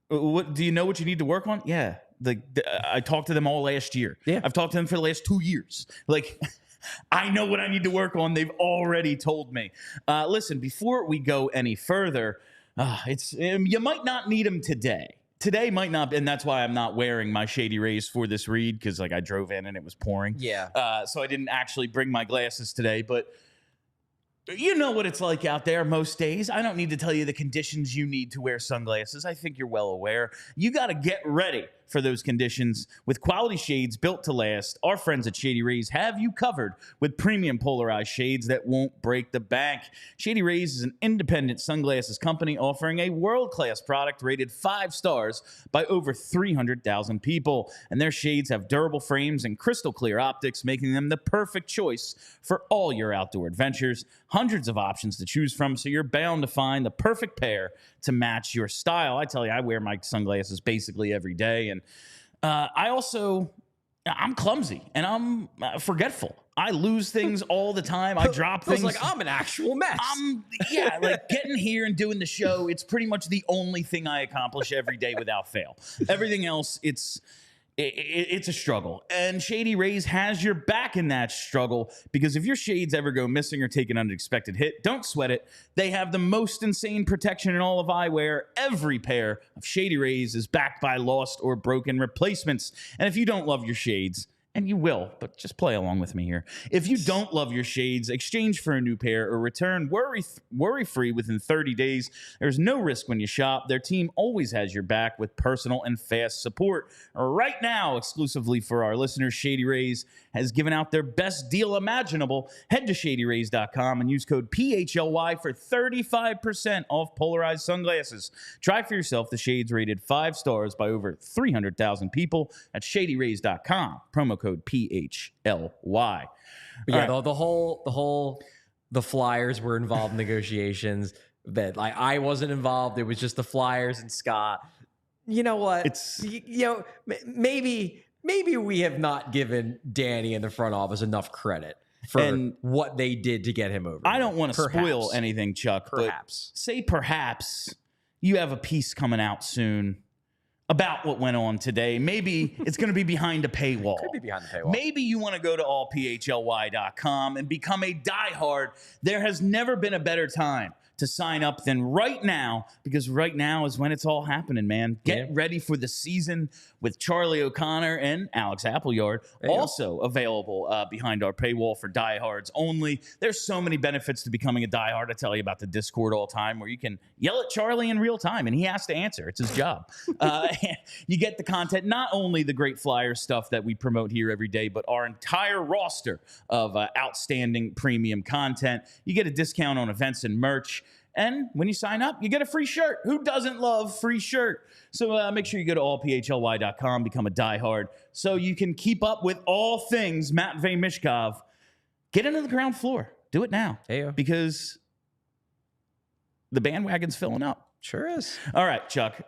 What do you know what you need to work on? Yeah. Like, I talked to them all last year. Yeah. I've talked to them for the last 2 years. Like, I know what I need to work on. They've already told me. Listen, before we go any further, you might not need them today. Today might not, and that's why I'm not wearing my Shady Rays for this read, because like I drove in and it was pouring. Yeah. So I didn't actually bring my glasses today, but you know what it's like out there most days. I don't need to tell you the conditions you need to wear sunglasses. I think you're well aware. You got to get ready for those conditions with quality shades built to last. Our friends at Shady Rays have you covered with premium polarized shades that won't break the bank. Shady Rays is an independent sunglasses company offering a world-class product rated 5 stars by over 300,000 people. And their shades have durable frames and crystal clear optics, making them the perfect choice for all your outdoor adventures. Hundreds of options to choose from, so you're bound to find the perfect pair to match your style. I tell you, I wear my sunglasses basically every day, and I'm clumsy and I'm forgetful. I lose things all the time. I drop things. Like I'm an actual mess. Like getting here and doing the show, it's pretty much the only thing I accomplish every day without fail. Everything else, it's a struggle. And Shady Rays has your back in that struggle, because if your shades ever go missing or take an unexpected hit, don't sweat it. They have the most insane protection in all of eyewear. Every pair of Shady Rays is backed by lost or broken replacements. And if you don't love your shades, and you will, but just play along with me here. If you don't love your shades, exchange for a new pair or return worry-free within 30 days. There's no risk when you shop. Their team always has your back with personal and fast support. Right now, exclusively for our listeners, Shady Rays has given out their best deal imaginable. Head to shadyrays.com and use code PHLY for 35% off polarized sunglasses. Try for yourself the shades rated 5 stars by over 300,000 people at shadyrays.com. Promo code PHLY. But yeah, right. The Flyers were involved in negotiations that like I wasn't involved. It was just the Flyers and Scott. You know what? Maybe we have not given Danny and the front office enough credit for what they did to get him over. I don't want to spoil anything, Chuck. Perhaps. But say perhaps you have a piece coming out soon about what went on today. Maybe it's going to be behind a paywall. Could be behind the paywall. Maybe you want to go to allphly.com and become a diehard. There has never been a better time to sign up than right now, because right now is when it's all happening, man. Get ready for the season with Charlie O'Connor and Alex Appleyard, also available behind our paywall for diehards only. There's so many benefits to becoming a diehard. I tell you about the Discord all the time, where you can yell at Charlie in real time and he has to answer. It's his job. You get the content, not only the great Flyer stuff that we promote here every day, but our entire roster of outstanding premium content. You get a discount on events and merch. And when you sign up, you get a free shirt. Who doesn't love free shirt? So make sure you go to allphly.com, become a diehard, so you can keep up with all things Matvei Michkov. Get into the ground floor. Do it now. Because the bandwagon's filling up. Sure is. All right, Chuck.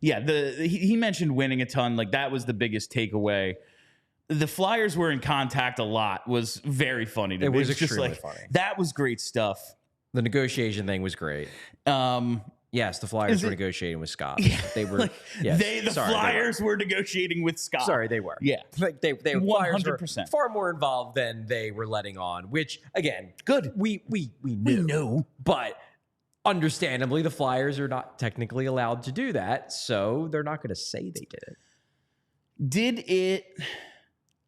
He mentioned winning a ton. Like, that was the biggest takeaway. The Flyers were in contact a lot. Was very funny to me. It was extremely funny. That was great stuff. The negotiation thing was great. Yes, the Flyers were negotiating with Scott. They were. The Flyers were negotiating with Scott. Sorry, they were. Yeah, like they 100% were far more involved than they were letting on. Which again, good. We knew, but understandably, the Flyers are not technically allowed to do that, so they're not going to say they did it. Did it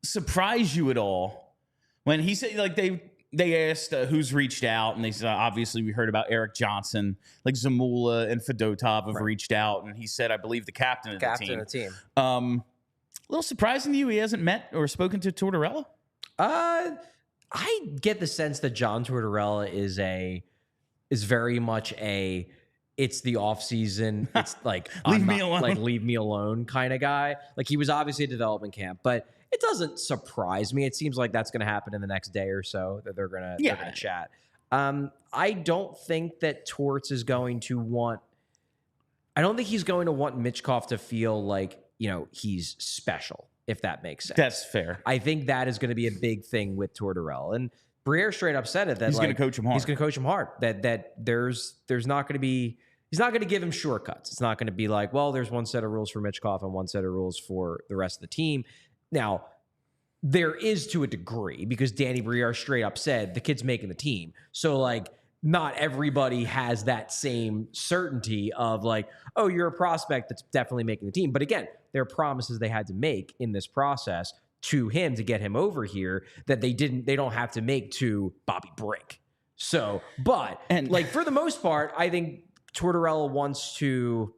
surprise you at all when he said, like, they asked who's reached out, and they said, obviously we heard about Eric Johnson, like Zamula and Fedotov have reached out, and he said, I believe the captain of the team. A little surprising to you he hasn't met or spoken to Tortorella? I get the sense that John Tortorella is very much it's the off season. It's like leave me alone. Like leave me alone kind of guy. Like he was obviously at development camp, but it doesn't surprise me. It seems like that's going to happen in the next day or so that they're going to chat. I don't think that Torts is going to want. I don't think he's going to want Michkov to feel like he's special. If that makes sense. That's fair. I think that is going to be a big thing with Tortorella. And Briere straight up said it that he's going to coach him hard. He's going to coach him hard. That there's not going to be. He's not going to give him shortcuts. It's not going to be like, well, there's one set of rules for Michkov and one set of rules for the rest of the team. Now, there is to a degree because Danny Briere straight up said the kid's making the team. So, like, not everybody has that same certainty of like, oh, you're a prospect that's definitely making the team. But again, there are promises they had to make in this process to him to get him over here that they don't have to make to Bobby Brink. So, but like for the most part, I think Tortorella wants to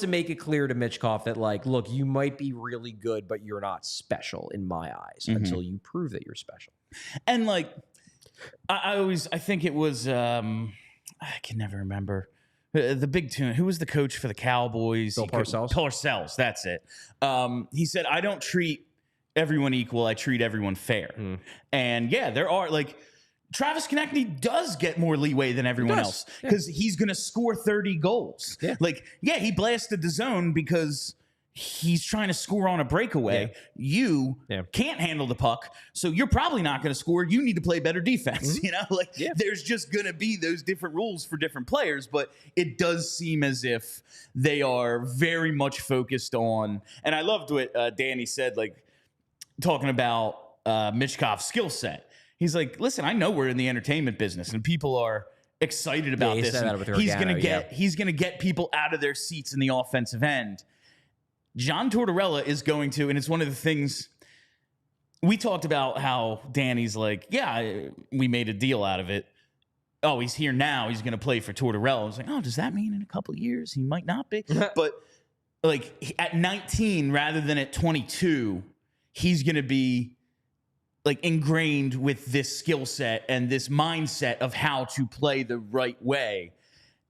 make it clear to Michkov that like, look, you might be really good, but you're not special in my eyes until you prove that you're special. And like, I think it was, I can never remember the big tune. Who was the coach for the Cowboys? Bill Parcells. Parcells, that's it. He said, I don't treat everyone equal. I treat everyone fair. And yeah, there are like, Travis Konechny does get more leeway than everyone else because he's going to score 30 goals. Yeah. Like, yeah, he blasted the zone because he's trying to score on a breakaway. Yeah. You can't handle the puck, so you're probably not going to score. You need to play better defense. There's just going to be those different rules for different players, but it does seem as if they are very much focused on, and I loved what Danny said, like talking about Michkov's skill set. He's like, listen, I know we're in the entertainment business and people are excited about this. He's gonna get people out of their seats in the offensive end. John Tortorella is going to, and it's one of the things we talked about how Danny's like, yeah, we made a deal out of it. Oh, he's here now. He's going to play for Tortorella. I was like, oh, does that mean in a couple of years he might not be? But like at 19 rather than at 22, he's going to be like ingrained with this skill set and this mindset of how to play the right way.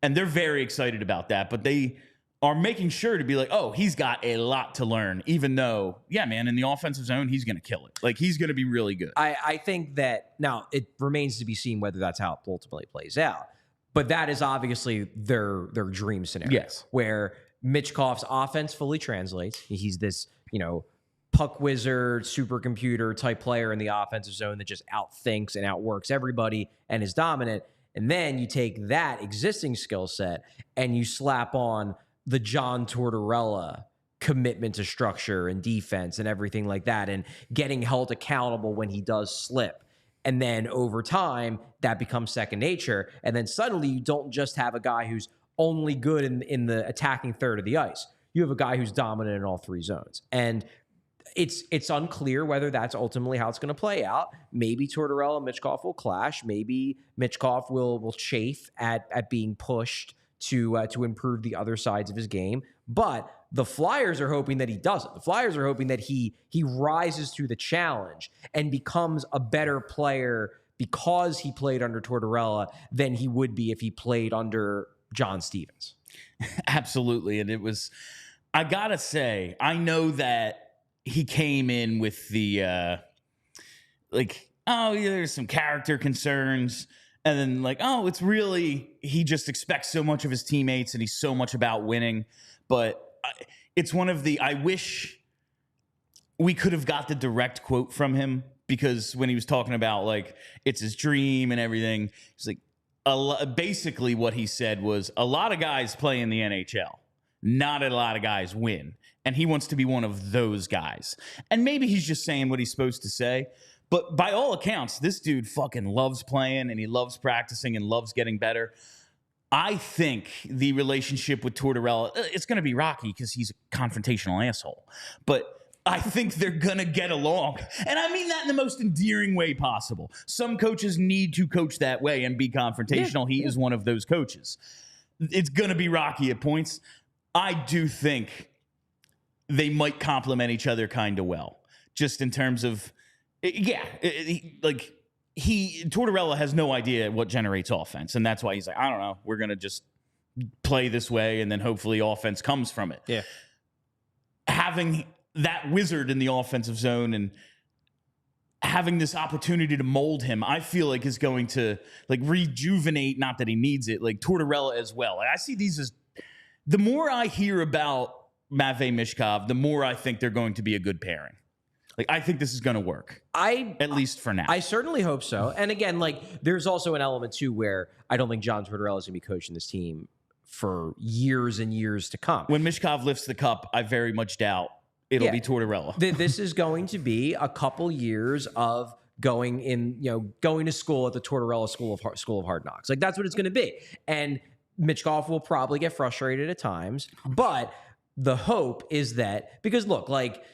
And they're very excited about that, but they are making sure to be like, oh, he's got a lot to learn, even though, yeah, man, in the offensive zone, he's going to kill it. Like, he's going to be really good. I think that now it remains to be seen whether that's how it ultimately plays out. But that is obviously their dream scenario. Yes. Where Michkov's offense fully translates. He's this, puck wizard, supercomputer type player in the offensive zone that just outthinks and outworks everybody and is dominant. And then you take that existing skill set and you slap on the John Tortorella commitment to structure and defense and everything like that and getting held accountable when he does slip. And then over time, that becomes second nature. And then suddenly you don't just have a guy who's only good in the attacking third of the ice. You have a guy who's dominant in all three zones. And it's unclear whether that's ultimately how it's going to play out. Maybe Tortorella and Michkov will clash. Maybe Michkov will chafe at being pushed to improve the other sides of his game. But the Flyers are hoping that he doesn't. The Flyers are hoping that he rises to the challenge and becomes a better player because he played under Tortorella than he would be if he played under John Stevens. Absolutely. And it was, I got to say, I know that he came in with the, there's some character concerns. And then like, oh, it's really, he just expects so much of his teammates and he's so much about winning. But it's one of the, I wish we could have got the direct quote from him, because when he was talking about like, it's his dream and everything, he's like, basically what he said was a lot of guys play in the NHL. Not a lot of guys win. And he wants to be one of those guys. And maybe he's just saying what he's supposed to say. But by all accounts, this dude fucking loves playing and he loves practicing and loves getting better. I think the relationship with Tortorella, it's going to be rocky because he's a confrontational asshole. But I think they're going to get along. And I mean that in the most endearing way possible. Some coaches need to coach that way and be confrontational. He is one of those coaches. It's going to be rocky at points. I do think they might complement each other kind of well, just in terms of, Tortorella has no idea what generates offense. And that's why he's like, I don't know, we're going to just play this way. And then hopefully offense comes from it. Yeah. Having that wizard in the offensive zone and having this opportunity to mold him, I feel like is going to like rejuvenate, not that he needs it, like Tortorella as well. I see these as, the more I hear about Matvei Michkov, the more I think they're going to be a good pairing. Like, I think this is going to work. At least for now. I certainly hope so. And again, like, there's also an element too where I don't think John Tortorella is going to be coaching this team for years and years to come. When Michkov lifts the cup, I very much doubt it'll be Tortorella. This is going to be a couple years of going to school at the Tortorella School of Hard Knocks. Like, that's what it's going to be. And Michkov will probably get frustrated at times, but the hope is that, because look, like,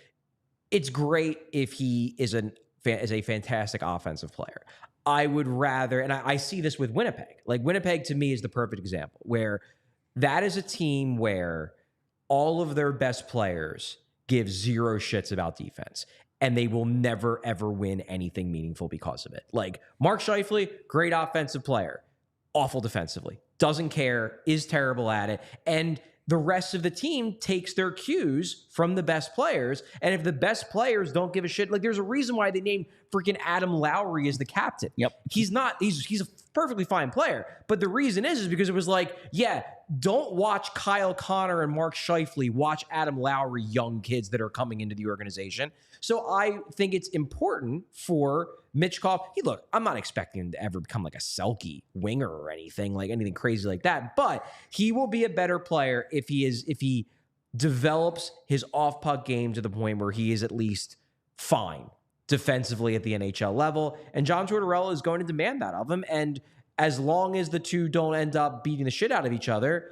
it's great if he is a fantastic offensive player. I would rather, and I see this with Winnipeg. Like, Winnipeg to me is the perfect example, where that is a team where all of their best players give zero shits about defense, and they will never, ever win anything meaningful because of it. Like, Mark Scheifele, great offensive player, awful defensively, doesn't care, is terrible at it, and the rest of the team takes their cues from the best players. And if the best players don't give a shit, like, there's a reason why they named freaking Adam Lowry as the captain. Yep. He's a perfectly fine player. But the reason is because it was like, yeah, don't watch Kyle Connor and Mark Scheifele, watch Adam Lowry, young kids that are coming into the organization. So I think it's important for Michkov. Look, I'm not expecting him to ever become like a Selke winger or anything crazy like that, but he will be a better player if he develops his off-puck game to the point where he is at least fine defensively at the NHL level. And John Tortorella is going to demand that of him. And as long as the two don't end up beating the shit out of each other,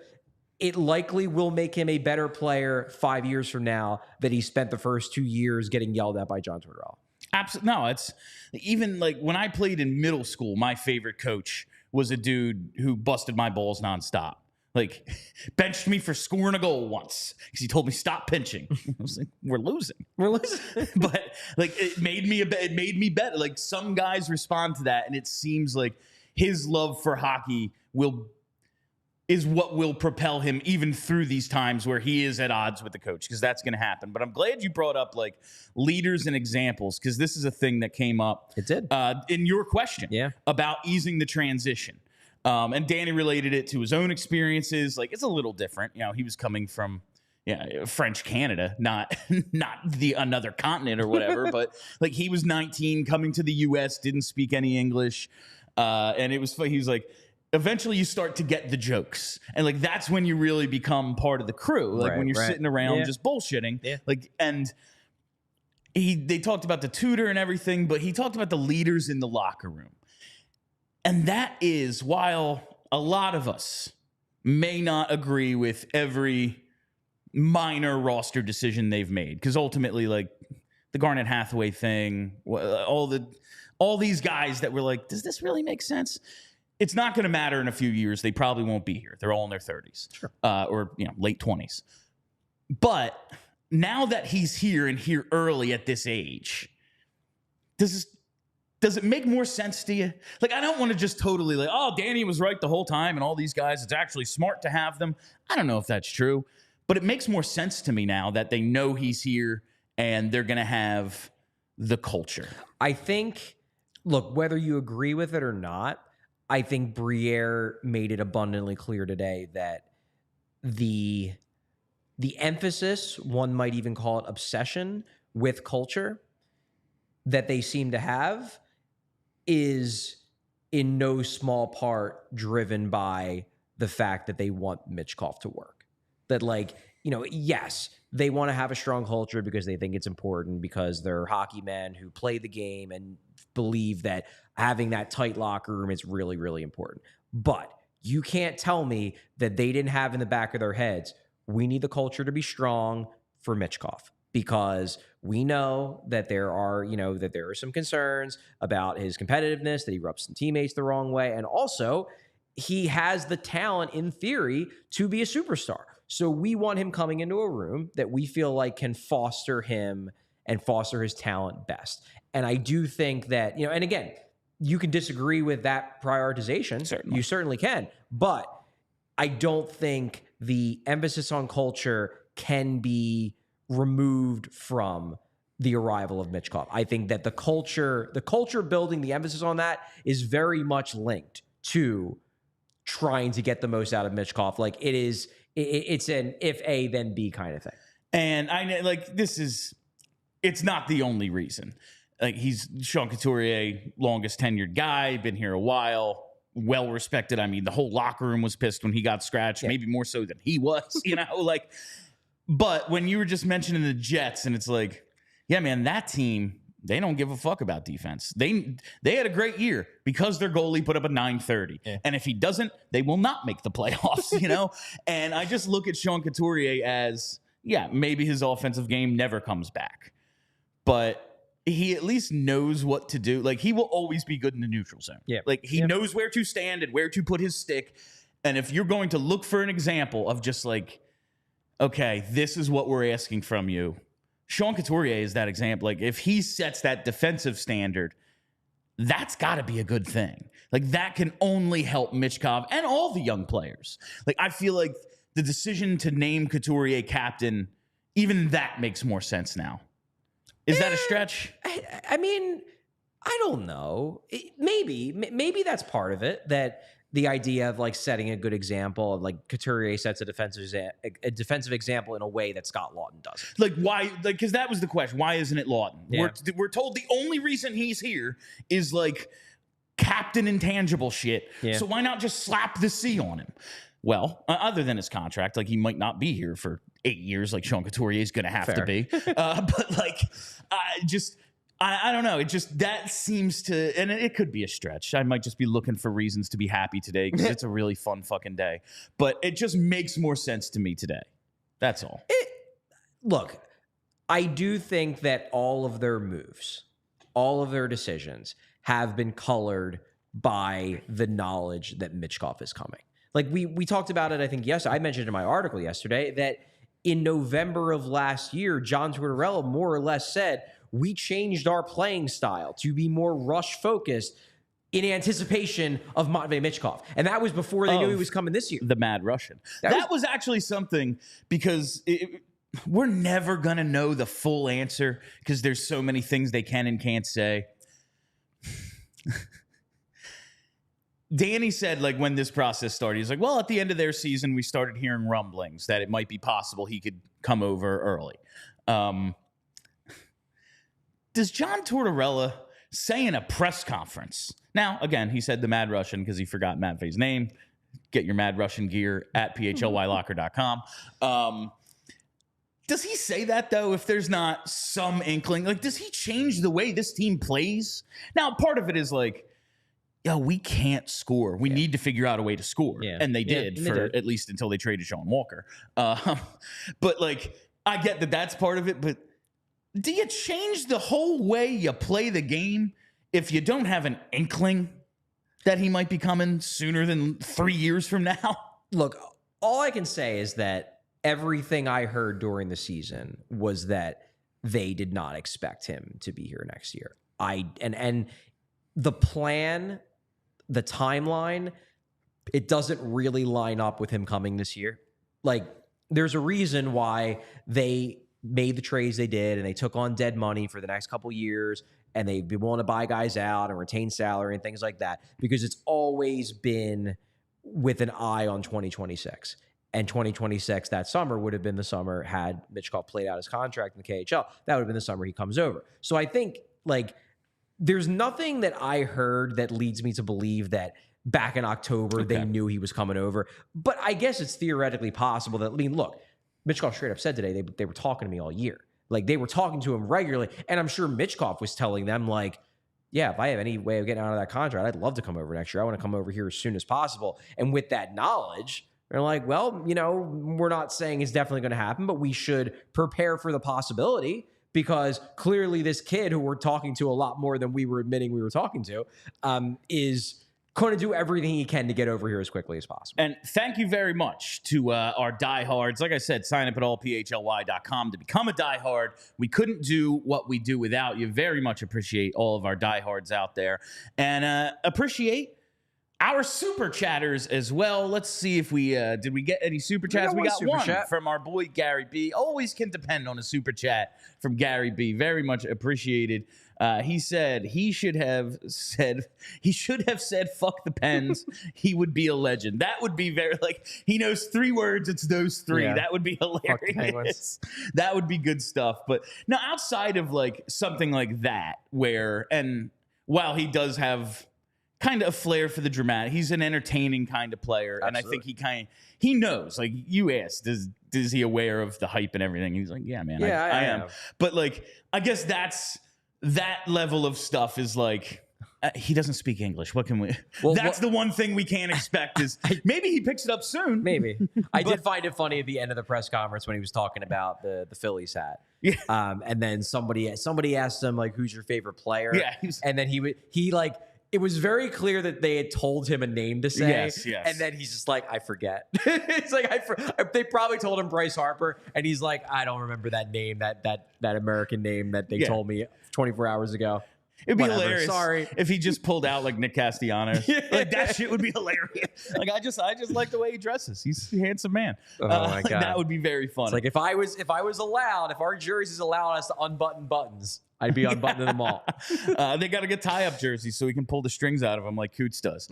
it likely will make him a better player 5 years from now that he spent the first 2 years getting yelled at by John Tortorella. Absolutely. No, it's even like when I played in middle school, my favorite coach was a dude who busted my balls nonstop. Like, benched me for scoring a goal once because he told me stop pinching. I was like, we're losing. But like, it made me bet. Like, some guys respond to that, and it seems like his love for hockey is what will propel him even through these times where he is at odds with the coach, because that's going to happen. But I'm glad you brought up like leaders and examples, because this is a thing that came up. It did. In your question about easing the transition. And Danny related it to his own experiences. Like, it's a little different. You know, he was coming from French Canada, not another continent or whatever. But like, he was 19 coming to the U.S., didn't speak any English. And it was funny. He was like, eventually you start to get the jokes. And like, that's when you really become part of the crew. Like, when you're sitting around just bullshitting. Yeah. Like, and they talked about the tutor and everything, but he talked about the leaders in the locker room. And that is, while a lot of us may not agree with every minor roster decision they've made, because ultimately, like, the Garnet Hathaway thing, all these guys that were like, does this really make sense? It's not going to matter in a few years. They probably won't be here. They're all in their 30s, sure. Or late 20s. But now that he's here and here early at this age, does it make more sense to you? Like, I don't want to just totally like, oh, Danny was right the whole time and all these guys, it's actually smart to have them. I don't know if that's true, but it makes more sense to me now that they know he's here and they're going to have the culture. I think, look, whether you agree with it or not, I think Briere made it abundantly clear today that the emphasis, one might even call it obsession with culture, that they seem to have is in no small part driven by the fact that they want Michkov to work. That, like, yes, they want to have a strong culture because they think it's important, because they're hockey men who play the game and believe that having that tight locker room is really, really important. But you can't tell me that they didn't have in the back of their heads, we need the culture to be strong for Michkov. because we know that there are some concerns about his competitiveness, that he rubs some teammates the wrong way, and also he has the talent in theory to be a superstar. So we want him coming into a room that we feel like can foster him and foster his talent best. And I do think that, and again, you can disagree with that prioritization. Certainly. You certainly can. But I don't think the emphasis on culture can be removed from the arrival of Michkov. I think that the culture building, the emphasis on that is very much linked to trying to get the most out of Michkov. Like it's an if A, then B kind of thing. And I know, like, it's not the only reason. Like, he's Sean Couturier, longest tenured guy, been here a while, well respected. I mean, the whole locker room was pissed when he got scratched, maybe more so than he was, like. But when you were just mentioning the Jets, and it's like, yeah, man, that team, they don't give a fuck about defense. They had a great year because their goalie put up a 930. Yeah. And if he doesn't, they will not make the playoffs, And I just look at Sean Couturier as, yeah, maybe his offensive game never comes back, but he at least knows what to do. Like, he will always be good in the neutral zone. Yeah. Like, he knows where to stand and where to put his stick. And if you're going to look for an example of just like, okay, this is what we're asking from you, Sean Couturier is that example. Like, if he sets that defensive standard, that's got to be a good thing. Like, that can only help Michkov and all the young players. Like, I feel like the decision to name Couturier captain, even that makes more sense now. Is that a stretch? I mean, I don't know. Maybe that's part of it, that the idea of like setting a good example, of like Couturier sets a defensive example in a way that Scott Lawton doesn't. Like, why? Like, because that was the question. Why isn't it Lawton? Yeah. We're told the only reason he's here is like captain intangible shit. Yeah. So why not just slap the C on him? Well, other than his contract, like, he might not be here for 8 years, like Sean Couturier is going to have to be. But like, I don't know. It just, that seems to, and it could be a stretch. I might just be looking for reasons to be happy today because it's a really fun fucking day. But it just makes more sense to me today. That's all. Look, I do think that all of their moves, all of their decisions have been colored by the knowledge that Michkov is coming. Like, we talked about it, I think, I mentioned in my article yesterday that in November of last year, John Tortorella more or less said, we changed our playing style to be more rush-focused in anticipation of Matvei Michkov. And that was before they knew he was coming this year. The Mad Russian. That was actually something, because we're never going to know the full answer because there's so many things they can and can't say. Danny said, like, when this process started, he's like, well, at the end of their season, we started hearing rumblings that it might be possible he could come over early. Does John Tortorella say in a press conference? Now, again, he said the Mad Russian because he forgot Matvei's name. Get your Mad Russian gear at phlylocker.com. Does he say that, though, if there's not some inkling? Like, does he change the way this team plays? Now, part of it is like, yo, we can't score. We need to figure out a way to score. Yeah. And they did at least until they traded Sean Walker. But, like, I get that that's part of it, but do you change the whole way you play the game if you don't have an inkling that he might be coming sooner than 3 years from now? Look, all I can say is that everything I heard during the season was that they did not expect him to be here next year. And the plan, the timeline, it doesn't really line up with him coming this year. Like, there's a reason why they made the trades they did, and they took on dead money for the next couple years, and they'd be willing to buy guys out and retain salary and things like that, because it's always been with an eye on 2026. And 2026, that summer, would have been the summer, had Michkov played out his contract in the KHL, that would have been the summer he comes over. So I think, like, there's nothing that I heard that leads me to believe that back in October they knew he was coming over. But I guess it's theoretically possible that, I mean, look, Michkov straight up said today they were talking to me all year. Like, they were talking to him regularly. And I'm sure Michkov was telling them, like, yeah, if I have any way of getting out of that contract, I'd love to come over next year. I want to come over here as soon as possible. And with that knowledge, They're like, well, we're not saying it's definitely going to happen, but we should prepare for the possibility, because clearly this kid who we're talking to a lot more than we were admitting we were talking to is going to do everything he can to get over here as quickly as possible. And thank you very much to our diehards. Like I said, sign up at allphly.com to become a diehard. We couldn't do what we do without you. Very much appreciate all of our diehards out there. And appreciate our super chatters as well. Let's see if we did we get any super chats. We got one from our boy Gary B. Always can depend on a super chat from Gary B. Very much appreciated. He said he should have said fuck the Pens. He would be a legend. That would be very, like, he knows 3 words. It's those 3. Yeah. That would be hilarious. That would be good stuff. But now, outside of like something like that, while he does have kind of a flair for the dramatic, he's an entertaining kind of player. Absolutely. And I think he knows, like you asked, is he aware of the hype and everything? He's like, yeah, man, I am. But like, I guess that level of stuff is like, he doesn't speak English. What can we? Well, that's the one thing we can't expect is maybe he picks it up soon. Maybe. I did find it funny at the end of the press conference when he was talking about the Phillies hat. Yeah. And then somebody asked him, like, who's your favorite player? Yeah. And then he like, it was very clear that they had told him a name to say. Yes. And then he's just like, I forget. It's like, they probably told him Bryce Harper, and he's like, I don't remember that name, that American name that they told me 24 hours ago. It'd be hilarious. Sorry, if he just pulled out like Nick Castellanos. Like, that shit would be hilarious. Like, I just like the way he dresses. He's a handsome man. Oh my God. That would be very funny. It's like if our jerseys allowed us to unbutton buttons, I'd be unbuttoning them all. They got to get tie-up jerseys so he can pull the strings out of them like Coots does.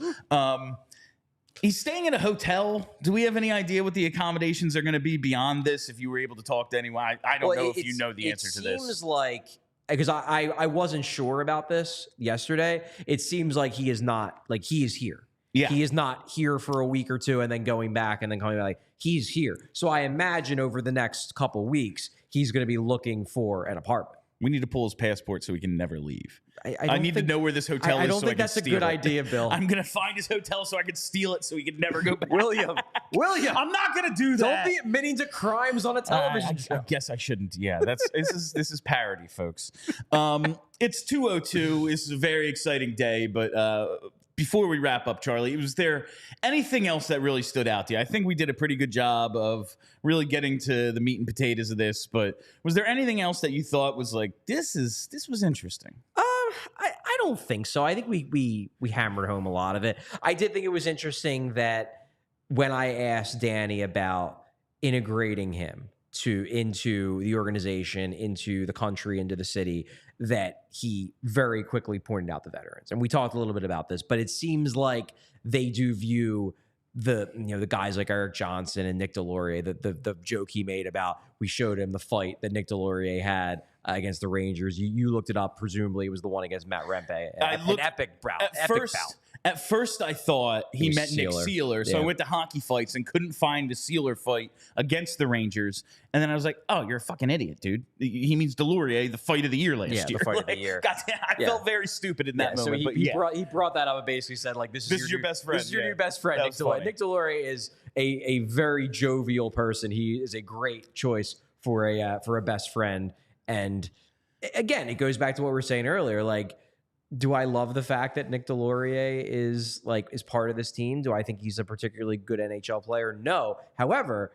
He's staying in a hotel. Do we have any idea what the accommodations are going to be beyond this? If you were able to talk to anyone, I don't know if you know the answer to this. It seems like, because I wasn't sure about this yesterday. It seems like he is here. Yeah. He is not here for a week or two and then going back and then coming back. Like, he's here. So I imagine over the next couple weeks, he's going to be looking for an apartment. We need to pull his passport so he can never leave. I need to know where this hotel is. I don't think that's a good idea, Bill. I'm going to find his hotel so I can steal it so he can never go back. William, I'm not going to do that. Don't be admitting to crimes on a television show. I guess I shouldn't. Yeah, this is parody, folks. It's 2:02. This is a very exciting day, but before we wrap up, Charlie, was there anything else that really stood out to you? I think we did a pretty good job of really getting to the meat and potatoes of this, but was there anything else that you thought was like, this was interesting? I don't think so. I think we hammered home a lot of it. I did think it was interesting that when I asked Danny about integrating him into the organization, into the country, into the city, that he very quickly pointed out the veterans. And we talked a little bit about this, but it seems like they do view the guys like Eric Johnson and Nick Delorier, the joke he made about, we showed him the fight that Nick Delorier had against the Rangers. You looked it up. Presumably it was the one against Matt Rempe. An epic bout. At first, I thought he meant Nick Seeler, so yeah. I went to hockey fights and couldn't find a Seeler fight against the Rangers. And then I was like, oh, you're a fucking idiot, dude. He means Delorier, the fight of the year last year. The fight of the year. Goddamn, I felt very stupid in that moment. So he brought that up and basically said, like, this is your best friend. This is your new best friend, Nick Delorier. Nick Delorier is a very jovial person. He is a great choice for a best friend. And again, it goes back to what we were saying earlier, like, do I love the fact that Nick Delorier is part of this team? Do I think he's a particularly good NHL player? No. However,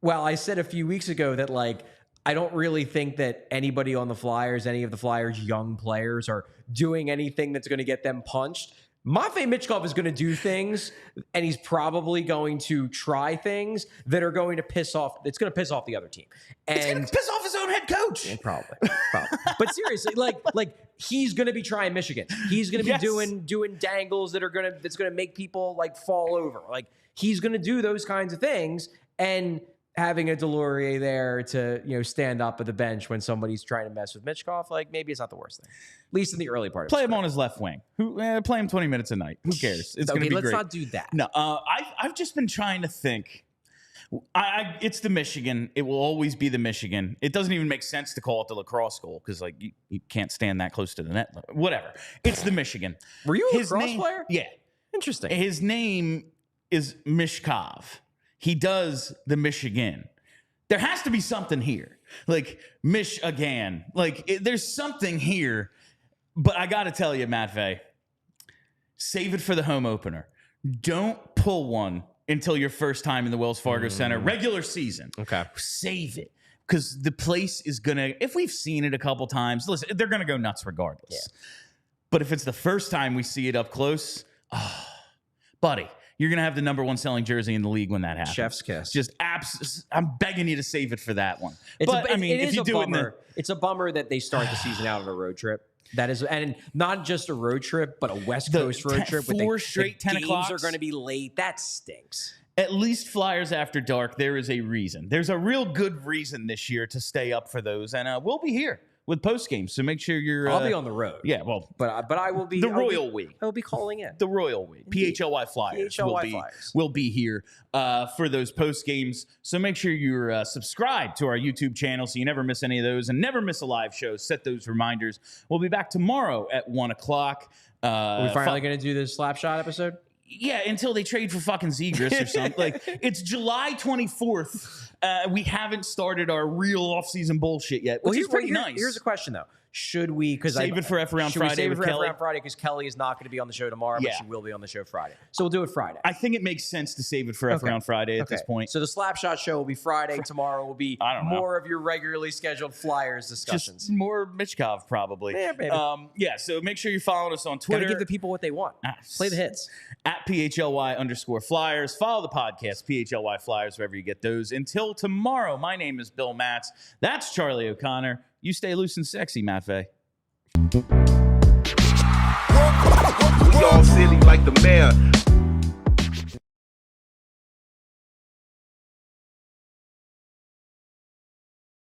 well, I said a few weeks ago that, like, I don't really think that anybody on the Flyers, any of the Flyers' young players, are doing anything that's going to get them punched. Matvei Michkov is going to do things, and he's probably going to try things that are going to piss off. It's going to piss off the other team, and it's going to piss off his own head coach. Yeah, probably. But seriously, like he's going to be trying Michigan. He's going to be doing dangles that's going to make people like fall over. Like, he's going to do those kinds of things, and having a Delorier there to stand up at the bench when somebody's trying to mess with Michkov, like, maybe it's not the worst thing. At least in the early part. Play him on his left wing. Play him 20 minutes a night. Who cares? It's going to be great. Let's not do that. No, I've just been trying to think. It's the Michigan. It will always be the Michigan. It doesn't even make sense to call it the lacrosse goal because, like, you can't stand that close to the net. Whatever. It's the Michigan. Were you a lacrosse player? Yeah. Interesting. His name is Michkov. he does the Michigan. There has to be something here. Like, Michigan. Like, there's something here. But I got to tell you, Matvei, save it for the home opener. Don't pull one until your first time in the Wells Fargo Center regular season. Okay. Save it. Because the place is going to, if we've seen it a couple times, listen, they're going to go nuts regardless. Yeah. But if it's the first time we see it up close, buddy, you're going to have the number 1 selling jersey in the league when that happens. Chef's kiss. Just I'm begging you to save it for that one. It's but if you do it's a bummer that they start the season out on a road trip. That is, and not just a road trip, but a West Coast road trip. 4 straight 10 o'clocks. Games are going to be late. That stinks. At least Flyers After Dark, there is a reason. There's a real good reason this year to stay up for those, and we'll be here with post games. So make sure you're. I'll be on the road. Yeah, well, but I will be the Royal We. I will be calling in the Royal We. PHLY Flyers will be here for those post games. So make sure you're subscribed to our YouTube channel so you never miss any of those and never miss a live show. Set those reminders. We'll be back tomorrow at 1 o'clock. Are we finally going to do this Slapshot episode? Yeah, until they trade for fucking Zegras or something. Like, it's July 24th. We haven't started our real offseason bullshit yet, which is pretty nice. Here's a question, though. Should we save it for F Around Friday? Save it for F Around Friday because Kelly is not going to be on the show tomorrow, but she will be on the show Friday. So we'll do it Friday. I think it makes sense to save it for F Around Friday at this point. So the Slapshot show will be Friday. Tomorrow will be more of your regularly scheduled Flyers discussions. Just more Michkov, probably. Yeah, baby. So make sure you're following us on Twitter. Gotta give the people what they want. Play the hits. At PHLY_Flyers. Follow the podcast, PHLY Flyers, wherever you get those. Until tomorrow, my name is Bill Matz. That's Charlie O'Connor. You stay loose and sexy, Matvei. We all silly like the mayor.